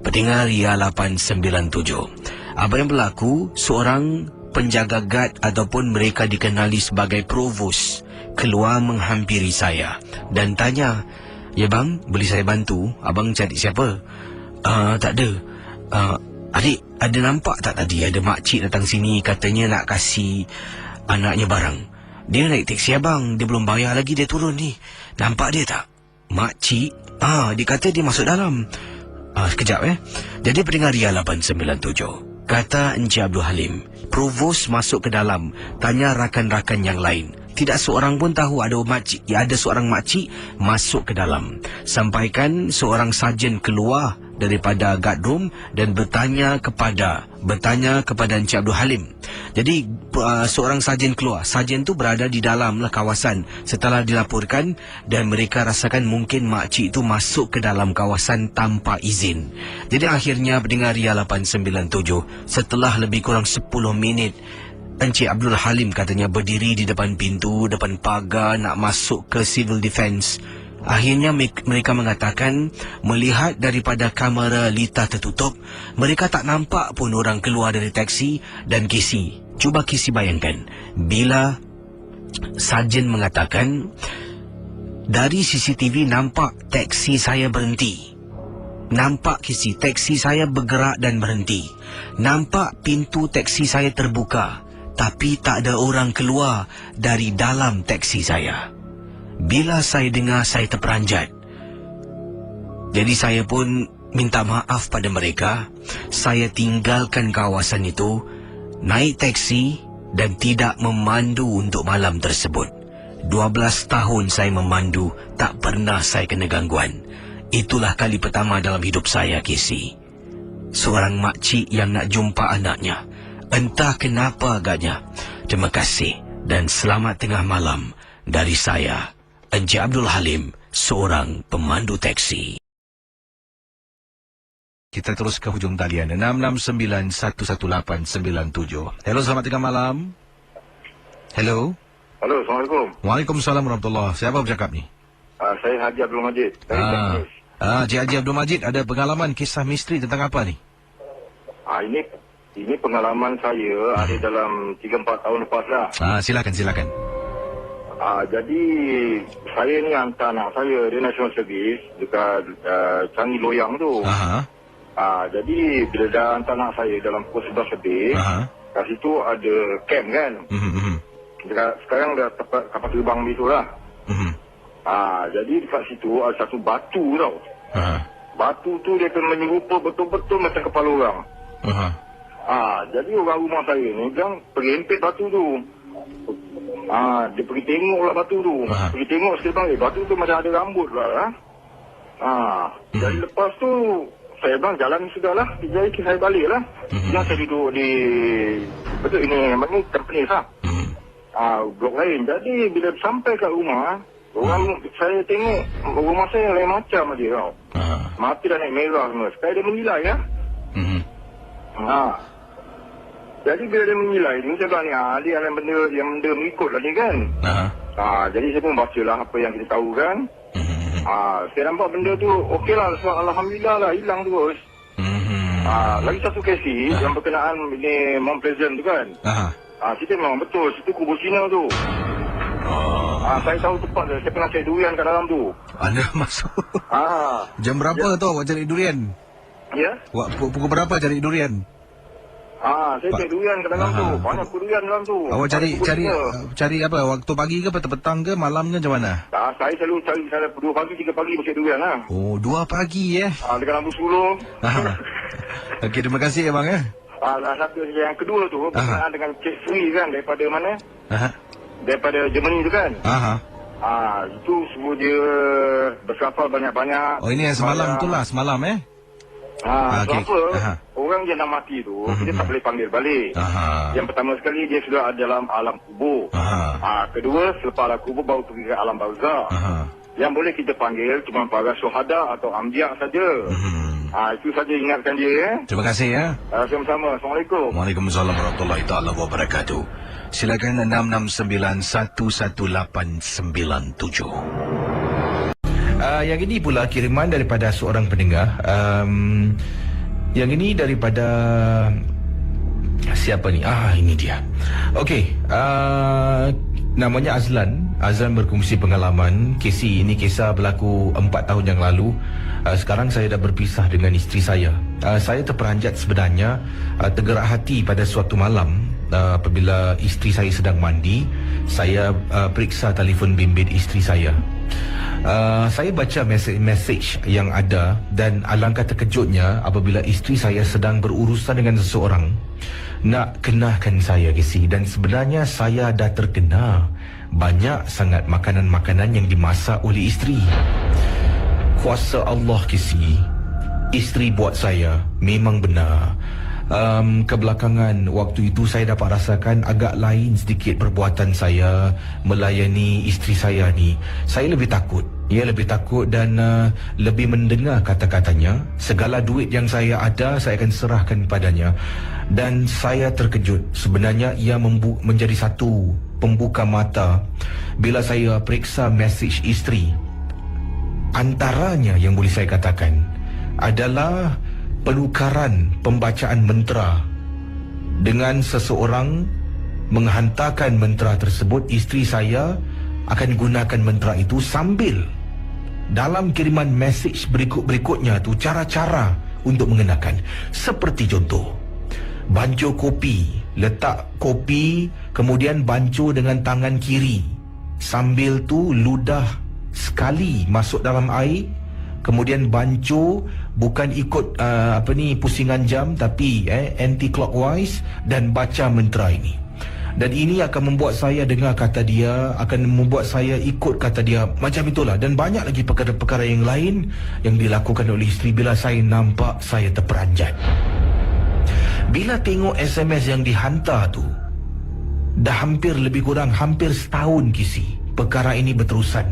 Pendengar Ria 897, apa yang berlaku? Seorang penjaga guard ataupun mereka dikenali sebagai provost keluar menghampiri saya dan tanya, "Ya bang, boleh saya bantu? Abang cari siapa?" Tak ada. Adik, ada nampak tak tadi ada makcik datang sini katanya nak kasih anaknya barang. Dia naik teksi abang, dia belum bayar lagi, dia turun ni. Nampak dia tak? Makcik? Dia kata dia masuk dalam. Sekejap Jadi pendengar Ria 897. Kata Encik Abdul Halim, Provos masuk ke dalam, tanya rakan-rakan yang lain. Tidak seorang pun tahu ada seorang makcik masuk ke dalam. Sampaikan seorang sarjan keluar daripada guard room dan bertanya kepada Encik Abdul Halim. Jadi seorang sarjan keluar. Sarjan tu berada di dalam kawasan setelah dilaporkan dan mereka rasakan mungkin makcik itu masuk ke dalam kawasan tanpa izin. Jadi akhirnya pendengar Ria 897, setelah lebih kurang 10 minit Encik Abdul Halim katanya berdiri di depan pintu, depan pagar nak masuk ke civil defence. Akhirnya mereka mengatakan melihat daripada kamera lita tertutup, mereka tak nampak pun orang keluar dari teksi dan Casey. Cuba Casey bayangkan bila sarjan mengatakan dari CCTV nampak teksi saya berhenti. Nampak Casey, teksi saya bergerak dan berhenti. Nampak pintu teksi saya terbuka. Tapi tak ada orang keluar dari dalam teksi saya. Bila saya dengar, saya terperanjat. Jadi saya pun minta maaf pada mereka. Saya tinggalkan kawasan itu, naik teksi dan tidak memandu untuk malam tersebut. 12 tahun saya memandu, tak pernah saya kena gangguan. Itulah kali pertama dalam hidup saya, Casey. Seorang makcik yang nak jumpa anaknya. Entah kenapa agaknya. Terima kasih dan selamat tengah malam dari saya, Encik Abdul Halim, seorang pemandu teksi. Kita terus ke hujung talian 669-11897. Hello, selamat tengah malam. Hello. Halo, Assalamualaikum. Waalaikumsalam warahmatullahi. Siapa bercakap ni? Saya Haji Abdul Majid dari Teknis. Cik Haji Abdul Majid, ada pengalaman kisah misteri tentang apa ni? Ini pengalaman saya ada dalam 3-4 tahun lepas dah. Silakan. Jadi saya ni hantar anak saya, dia National Service dekat Changi Loyang tu. Jadi bila dah hantar anak saya dalam pukul 11 lebih, kat situ ada camp kan. Sekarang dah kapal terbang itu lah. Jadi dekat situ ada satu batu tau. Batu tu dia akan menyerupa betul-betul macam kepala orang. Jadi orang rumah saya ni bilang pergi empit batu tu. Dia pergi tengok lah batu tu. Pergi tengok sekali bang, batu tu macam ada rambut lah. Jadi lepas tu saya bilang jalan sudahlah. Jadi saya balik lah. Yang saya duduk di betul ini mana company lah. Blok lain. Jadi bila sampai kat rumah, saya tengok rumah saya lain macam aja tau. Mati dah naik merah semua. Sekali dia menilai ya. Jadi bila dia menilai ni, saya bilang ni dia yang benda mengikut lah ni kan. Jadi saya pun baca lah apa yang kita tahu kan. Saya nampak benda tu okey lah, alhamdulillah lah hilang terus. Lagi satu kes yang berkenaan ini Mount Pleasant tu kan. Situ memang betul, situ kubur Cina tu. Saya tahu tepat dia. Saya pernah cari durian kat dalam tu. Anda masuk. Jam berapa tu awak cari durian? Ya? Pukul berapa cari durian? Saya cari durian kat dalam tu. Banyak durian dalam tu. Awak cari apa? Waktu pagi ke petang ke malam ke macam mana? Saya selalu cari 2 pagi 3 pagi cari durian lah. Oh, 2 pagi dekat lampu sulung. Okey, terima kasih bang Satu yang kedua tu berkenaan dengan Cik Sri kan daripada mana? Daripada Germany tu kan. Itu semua dia berkafal banyak-banyak. Oh, ini yang semalam tu lah, semalam Kenapa orang yang nak mati tu kita tak boleh panggil balik. Yang pertama sekali dia sudah ada dalam alam kubur. Kedua selepas alam kubur baru pergi ke alam barzah. Yang boleh kita panggil cuma para syuhada atau ambiak saja. Itu saja ingatkan dia Terima kasih sama-sama. Assalamualaikum. Waalaikumsalam warahmatullahi taala wabarakatuh. Silakan 669-11897. Yang ini pula kiriman daripada seorang pendengar. Yang ini daripada siapa ni? Ini dia. Okey. Namanya Azlan. Azlan berkongsi pengalaman. Ini kisah berlaku 4 tahun yang lalu. Sekarang saya dah berpisah dengan isteri saya. Saya terperanjat sebenarnya, tergerak hati pada suatu malam apabila isteri saya sedang mandi. Saya periksa telefon bimbit isteri saya. Saya baca mesej yang ada dan alangkah terkejutnya apabila isteri saya sedang berurusan dengan seseorang nak kenakan saya, Kesi. Dan sebenarnya saya dah terkena banyak sangat makanan-makanan yang dimasak oleh isteri. Kuasa Allah, Kesi, isteri buat saya memang benar. Kebelakangan waktu itu saya dapat rasakan agak lain sedikit perbuatan saya melayani isteri saya ni. Saya lebih takut. Lebih takut dan lebih mendengar kata-katanya. Segala duit yang saya ada saya akan serahkan kepadanya. Dan saya terkejut. Sebenarnya ia menjadi satu pembuka mata bila saya periksa mesej isteri. Antaranya yang boleh saya katakan adalah penukaran pembacaan mentera. Dengan seseorang menghantarkan mentera tersebut, isteri saya akan gunakan mentera itu sambil dalam kiriman mesej berikutnya tu cara-cara untuk mengenakan. Seperti contoh, bancuh kopi, letak kopi, kemudian bancuh dengan tangan kiri. Sambil tu ludah sekali masuk dalam air, kemudian bancuh bukan ikut pusingan jam tapi anti-clockwise dan baca mentera ini. Dan ini akan membuat saya dengar kata dia, akan membuat saya ikut kata dia. Macam itulah. Dan banyak lagi perkara-perkara yang lain yang dilakukan oleh isteri bila saya nampak saya terperanjat. Bila tengok SMS yang dihantar tu, dah lebih kurang hampir setahun, Kisi, perkara ini berterusan.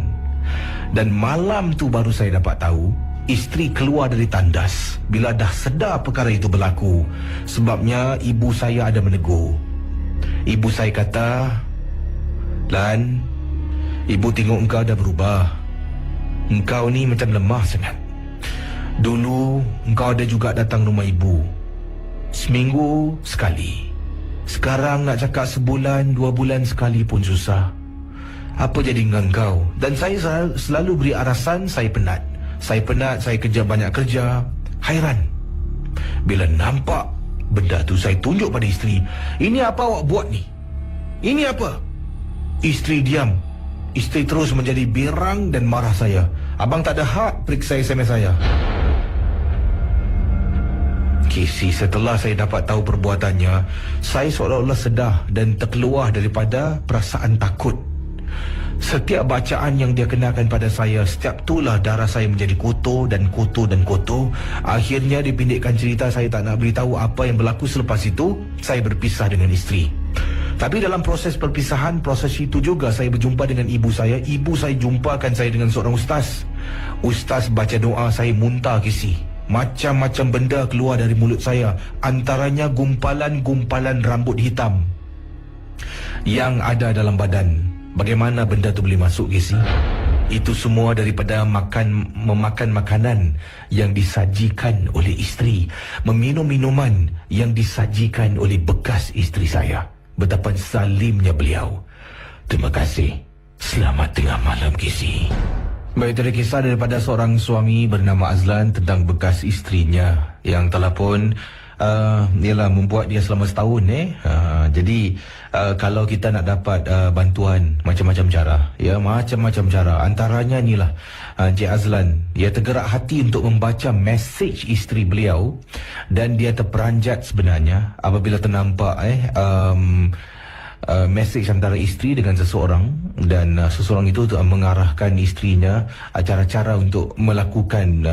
Dan malam tu baru saya dapat tahu isteri keluar dari tandas bila dah sedar perkara itu berlaku. Sebabnya ibu saya ada menegur. Ibu saya kata, "Lan, ibu tengok engkau dah berubah. Engkau ni macam lemah sangat. Dulu engkau ada juga datang rumah ibu seminggu sekali. Sekarang nak cakap sebulan, 2 bulan sekali pun susah. Apa jadi dengan engkau?" Dan saya selalu beri alasan saya penat. Saya penat, saya kerja banyak kerja. Hairan bila nampak benda tu, saya tunjuk pada isteri. "Ini apa awak buat ni? Ini apa?" Isteri diam. Isteri terus menjadi birang dan marah saya. "Abang tak ada hak periksa SMS saya." Kisi, setelah saya dapat tahu perbuatannya, saya seolah-olah sedar dan terkeluar daripada perasaan takut. Setiap bacaan yang dia kenakan pada saya, setiap itulah darah saya menjadi kotor dan kotor dan kotor. Akhirnya dipendekkan cerita, saya tak nak beritahu apa yang berlaku selepas itu. Saya berpisah dengan isteri. Tapi dalam proses perpisahan, proses itu juga saya berjumpa dengan ibu saya. Ibu saya jumpakan saya dengan seorang ustaz. Ustaz baca doa, saya muntah, Kisi. Macam-macam benda keluar dari mulut saya. Antaranya gumpalan-gumpalan rambut hitam yang ada dalam badan. Bagaimana benda tu boleh masuk, Kisi? Itu semua daripada memakan makanan yang disajikan oleh isteri, meminum minuman yang disajikan oleh bekas isteri saya. Betapa zalimnya beliau. Terima kasih. Selamat tengah malam, Kisi. Baik, itu kisah daripada seorang suami bernama Azlan tentang bekas isterinya yang telah pun ialah membuat dia selama setahun. Jadi kalau kita nak dapat bantuan macam-macam cara, macam-macam cara. Antaranya inilah Encik Azlan, dia tergerak hati untuk membaca mesej isteri beliau dan dia terperanjat sebenarnya apabila ternampak mesej antara isteri dengan seseorang dan seseorang itu mengarahkan isterinya cara-cara untuk melakukan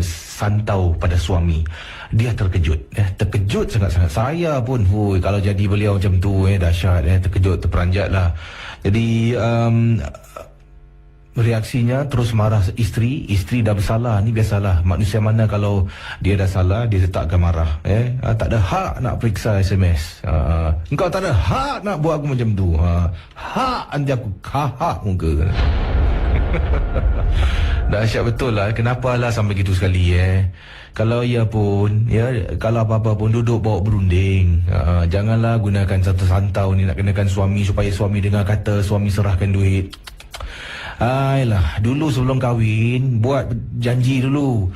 santau pada suami. Dia terkejut, terkejut sangat-sangat. Saya pun, kalau jadi beliau macam tu, dahsyat, terkejut, terperanjat lah. Jadi reaksinya terus marah isteri. Isteri dah bersalah. Ni biasalah, manusia mana kalau dia dah salah, dia tetap akan marah. Tak ada hak nak periksa SMS. Engkau tak ada hak nak buat aku macam tu. Hak nanti aku kahak muka. Dahsyat betul lah. Kenapa lah sampai gitu sekali Kalau ia pun, kalau apa-apa pun duduk bawa berunding. Janganlah gunakan satu santau ni nak kenakan suami supaya suami dengar kata suami serahkan duit. Ayolah, dulu sebelum kahwin buat janji dulu.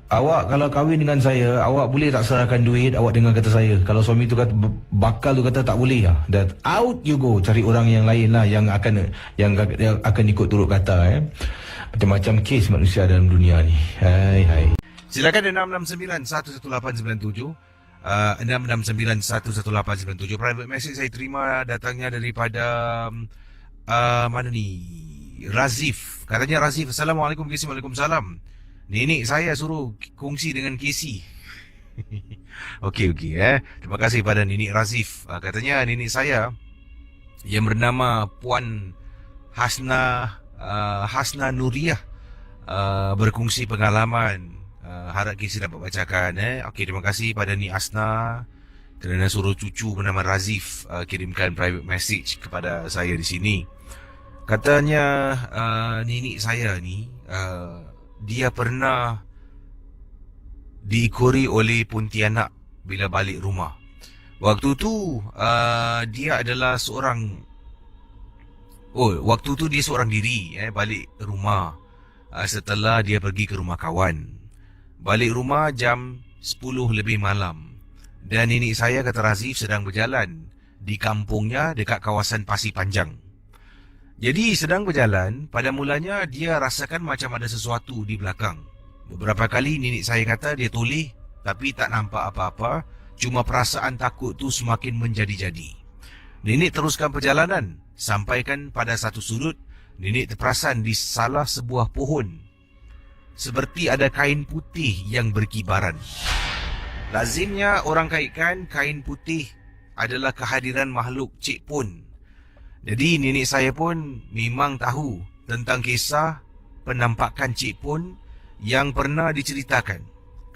Awak kalau kahwin dengan saya, awak boleh tak serahkan duit, awak dengar kata saya. Kalau suami tu kata bakal tu kata tak boleh dan out you go, cari orang yang lain lah yang akan ikut turut kata Macam-macam kes manusia dalam dunia ni. Hai. Silakan 669-11897 669-11897. Private message saya terima datangnya daripada mana ni? Razif. Katanya Razif, Assalamualaikum Casey. Waalaikumsalam. Nenek saya suruh kongsi dengan Casey. Okey. Terima kasih pada Nenek Razif. Katanya nenek saya yang bernama Puan Hasna Nuriyah berkongsi pengalaman. Harap Casey dapat bacakan. Okey, terima kasih pada Ni Asna kerana suruh cucu bernama Razif kirimkan private message kepada saya di sini. Katanya nenek saya ni dia pernah diikori oleh Pontianak bila balik rumah. Waktu tu dia adalah seorang dia seorang diri balik rumah setelah dia pergi ke rumah kawan. Balik rumah jam 10 lebih malam. Dan nenek saya kata Razif sedang berjalan di kampungnya dekat kawasan Pasir Panjang. Jadi sedang berjalan, pada mulanya dia rasakan macam ada sesuatu di belakang. Beberapa kali nenek saya kata dia toleh tapi tak nampak apa-apa, cuma perasaan takut tu semakin menjadi-jadi. Nenek teruskan perjalanan, sampaikan pada satu sudut, nenek terperasan di salah sebuah pohon seperti ada kain putih yang berkibaran. Lazimnya orang kaitkan kain putih adalah kehadiran makhluk Cik Pon. Jadi nenek saya pun memang tahu tentang kisah penampakan Cik Pon yang pernah diceritakan.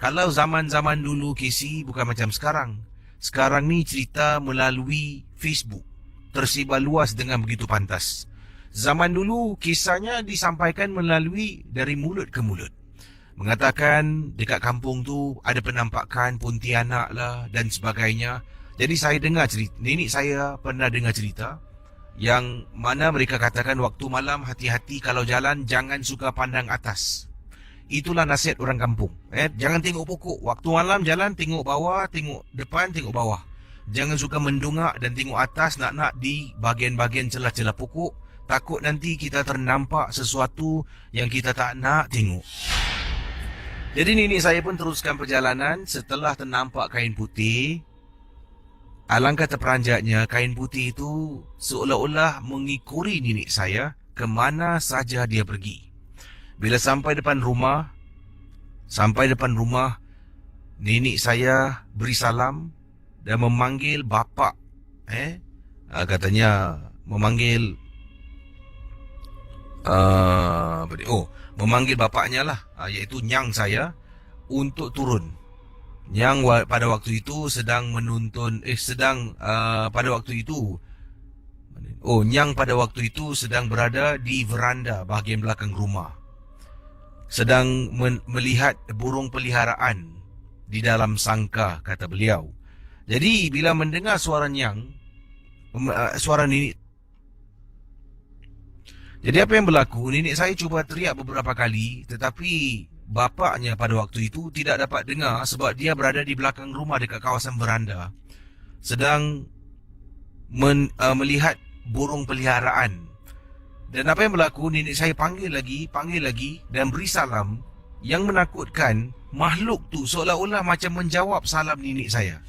Kalau zaman-zaman dulu Casey bukan macam sekarang. Sekarang ni cerita melalui Facebook, tersebar luas dengan begitu pantas. Zaman dulu kisahnya disampaikan melalui dari mulut ke mulut. Mengatakan dekat kampung tu ada penampakan Pontianak lah dan sebagainya. Jadi saya dengar cerita, nenek saya pernah dengar cerita yang mana mereka katakan waktu malam hati-hati kalau jalan jangan suka pandang atas. Itulah nasihat orang kampung. Jangan tengok pokok. Waktu malam jalan tengok bawah, tengok depan, tengok bawah. Jangan suka mendongak dan tengok atas nak di bahagian-bahagian celah-celah pokok. Takut nanti kita ternampak sesuatu yang kita tak nak tengok. Jadi nenek saya pun teruskan perjalanan setelah ternampak kain putih. Alangkah terperanjatnya kain putih itu seolah-olah mengikuri nenek saya ke mana saja dia pergi. Bila sampai depan rumah, nenek saya beri salam dan memanggil bapa. Katanya memanggil memanggil bapaknya lah, iaitu nyang saya untuk turun. Yang pada waktu itu sedang menuntun Nyang pada waktu itu sedang berada di veranda bahagian belakang rumah, sedang melihat burung peliharaan di dalam sangka, kata beliau. Jadi bila mendengar suara Nyang, suara nenek, jadi apa yang berlaku, nenek saya cuba teriak beberapa kali, tetapi bapaknya pada waktu itu tidak dapat dengar sebab dia berada di belakang rumah dekat kawasan veranda, sedang melihat burung peliharaan. Dan apa yang berlaku, nenek saya panggil lagi dan beri salam yang menakutkan. Makhluk tu seolah-olah macam menjawab salam nenek saya.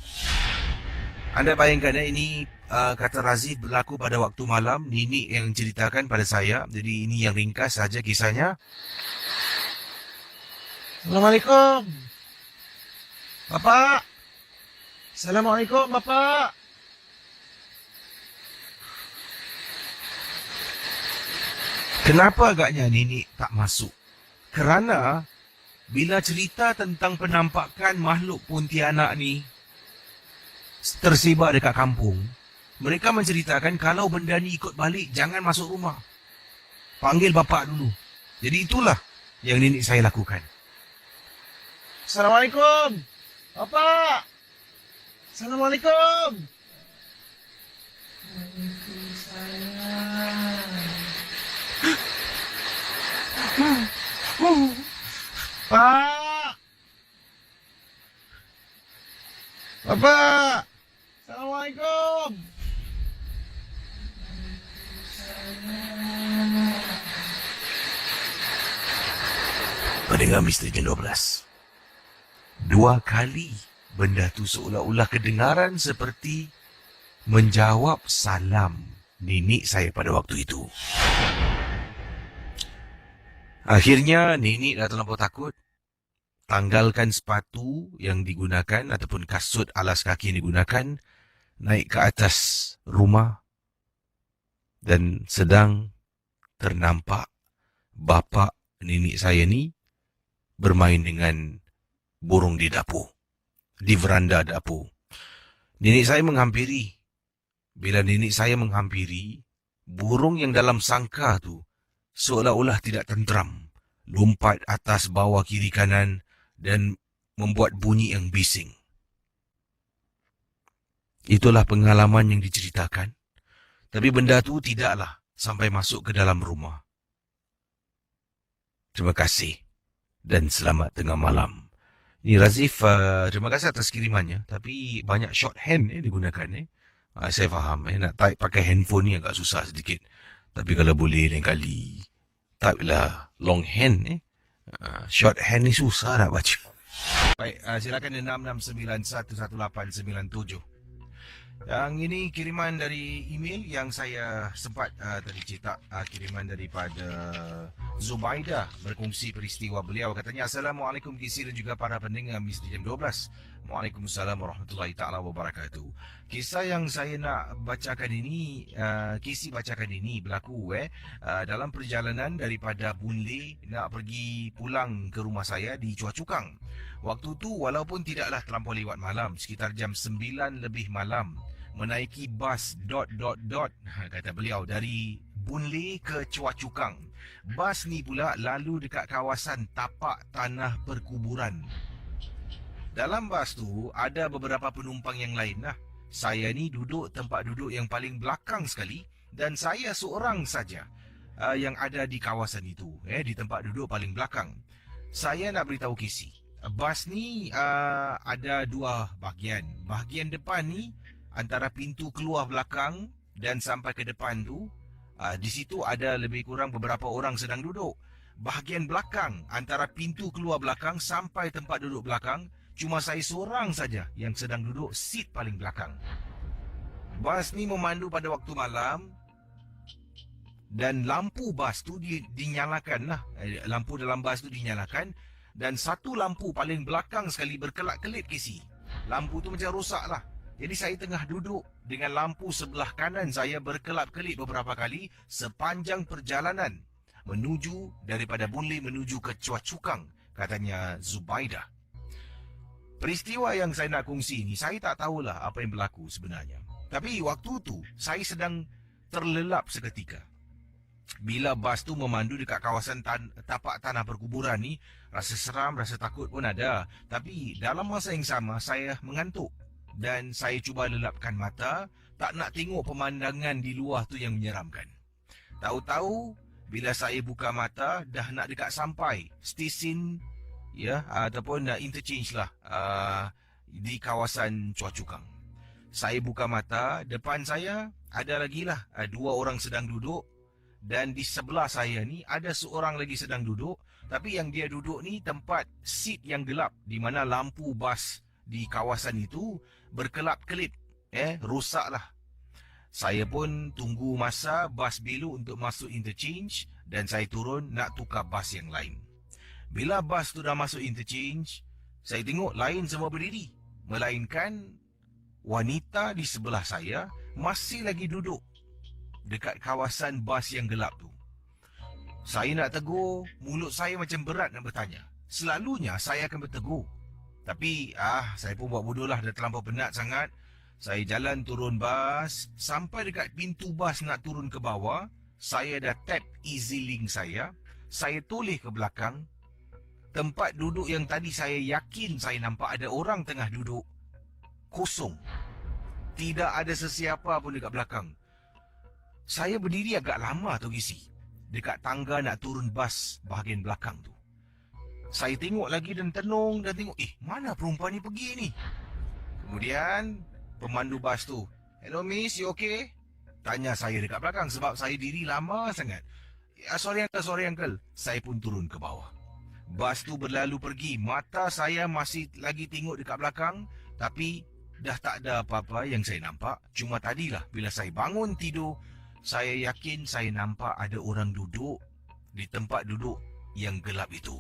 Anda bayangkan ini kata Razif berlaku pada waktu malam, nenek yang ceritakan pada saya. Jadi ini yang ringkas saja kisahnya. Assalamualaikum. Bapak. Assalamualaikum, Bapak. Kenapa agaknya nenek tak masuk? Kerana bila cerita tentang penampakan makhluk Pontianak ni tersebar dekat kampung, mereka menceritakan kalau benda ni ikut balik, jangan masuk rumah. Panggil bapak dulu. Jadi itulah yang nenek saya lakukan. Assalamualaikum. Bapak. Assalamualaikum. Pak. Bapak. Assalamualaikum. Pendengar Misteri Jam 12. 2 kali benda tu seolah-olah kedengaran seperti menjawab salam nenek saya pada waktu itu. Akhirnya nenek dah terlampau takut. Tanggalkan sepatu yang digunakan ataupun kasut alas kaki yang digunakan, naik ke atas rumah dan sedang ternampak bapa nenek saya ni bermain dengan burung di dapur, di veranda dapur. Nenek saya menghampiri. Bila nenek saya menghampiri, burung yang dalam sangkar tu seolah-olah tidak tenteram, lompat atas bawah kiri kanan dan membuat bunyi yang bising. Itulah pengalaman yang diceritakan. Tapi benda tu tidaklah sampai masuk ke dalam rumah. Terima kasih dan selamat tengah malam. Ini Razif, terima kasih atas kirimannya. Tapi banyak shorthand digunakan. Saya faham. Nak type pakai handphone ni agak susah sedikit. Tapi kalau boleh lain kali, type lah longhand. Shorthand ni susah nak baca. Baik, silakan 66911897. Yang ini kiriman dari email yang saya sempat tadi cetak, kiriman daripada Zubaida berkongsi peristiwa beliau. Katanya, Assalamualaikum KC dan juga para pendengar Misteri Jam 12. Waalaikumsalam warahmatullahi ta'ala wabarakatuh. Kisah yang saya nak bacakan ini, KC bacakan ini berlaku dalam perjalanan daripada Boon Lay nak pergi pulang ke rumah saya di Chua Chu Kang. Waktu tu walaupun tidaklah terlampau lewat malam, sekitar jam 9 lebih malam, menaiki bas ... kata beliau, dari Boon Lay ke Chua Chu Kang. Bas ni pula lalu dekat kawasan tapak tanah perkuburan. Dalam bas tu ada beberapa penumpang yang lain lah. Saya ni duduk tempat duduk yang paling belakang sekali dan saya seorang saja yang ada di kawasan itu, di tempat duduk paling belakang. Saya nak beritahu KC, bas ni ada 2 bahagian. Bahagian depan ni antara pintu keluar belakang dan sampai ke depan tu, di situ ada lebih kurang beberapa orang sedang duduk. Bahagian belakang antara pintu keluar belakang sampai tempat duduk belakang, cuma saya seorang saja yang sedang duduk seat paling belakang. Bas ni memandu pada waktu malam dan lampu bas tu dinyalakan lah. Lampu dalam bas tu dinyalakan dan satu lampu paling belakang sekali berkelap-kelip KC. Lampu tu macam rosak lah. Jadi saya tengah duduk dengan lampu sebelah kanan saya berkelap-kelip beberapa kali sepanjang perjalanan menuju daripada Boon Lay menuju ke Chua Chu Kang, katanya Zubaida. Peristiwa yang saya nak kongsi ni, saya tak tahulah apa yang berlaku sebenarnya. Tapi waktu tu, saya sedang terlelap seketika. Bila bas tu memandu dekat kawasan tapak tanah perkuburan ni, rasa seram, rasa takut pun ada. Tapi dalam masa yang sama, saya mengantuk. Dan saya cuba lelapkan mata, tak nak tengok pemandangan di luar tu yang menyeramkan. Tahu-tahu, bila saya buka mata, dah nak dekat sampai stesen ataupun interchange lah di kawasan Chua Chu Kang. Saya buka mata, depan saya ada lagi lah 2 orang sedang duduk dan di sebelah saya ni ada seorang lagi sedang duduk, tapi yang dia duduk ni tempat seat yang gelap di mana lampu bas di kawasan itu berkelap-kelip, rosak lah. Saya pun tunggu masa bas belok untuk masuk interchange dan saya turun nak tukar bas yang lain. Bila bas tu dah masuk interchange, saya tengok lain semua berdiri. Melainkan wanita di sebelah saya masih lagi duduk dekat kawasan bas yang gelap tu. Saya nak tegur, mulut saya macam berat nak bertanya. Selalunya saya akan bertegur. Tapi saya pun buat bodoh lah, dah terlampau penat sangat. Saya jalan turun bas, sampai dekat pintu bas nak turun ke bawah, saya dah tap EZ-Link saya. saya toleh ke belakang. Tempat duduk yang tadi saya yakin saya nampak ada orang tengah duduk, kosong. Tidak ada sesiapa pun dekat belakang. Saya berdiri agak lama tu Gisi, dekat tangga nak turun bas bahagian belakang tu. Saya tengok lagi dan tenung dan tengok, mana perempuan ni pergi ni? Kemudian pemandu bas tu, "Hello miss, you okay?" Tanya saya dekat belakang sebab saya diri lama sangat. Sorry uncle. Saya pun turun ke bawah. Bas tu berlalu pergi. Mata saya masih lagi tengok dekat belakang, tapi dah tak ada apa-apa yang saya nampak. Cuma tadilah bila saya bangun tidur, saya yakin saya nampak ada orang duduk di tempat duduk yang gelap itu.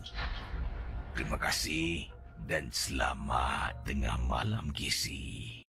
Terima kasih dan selamat tengah malam, Gisi.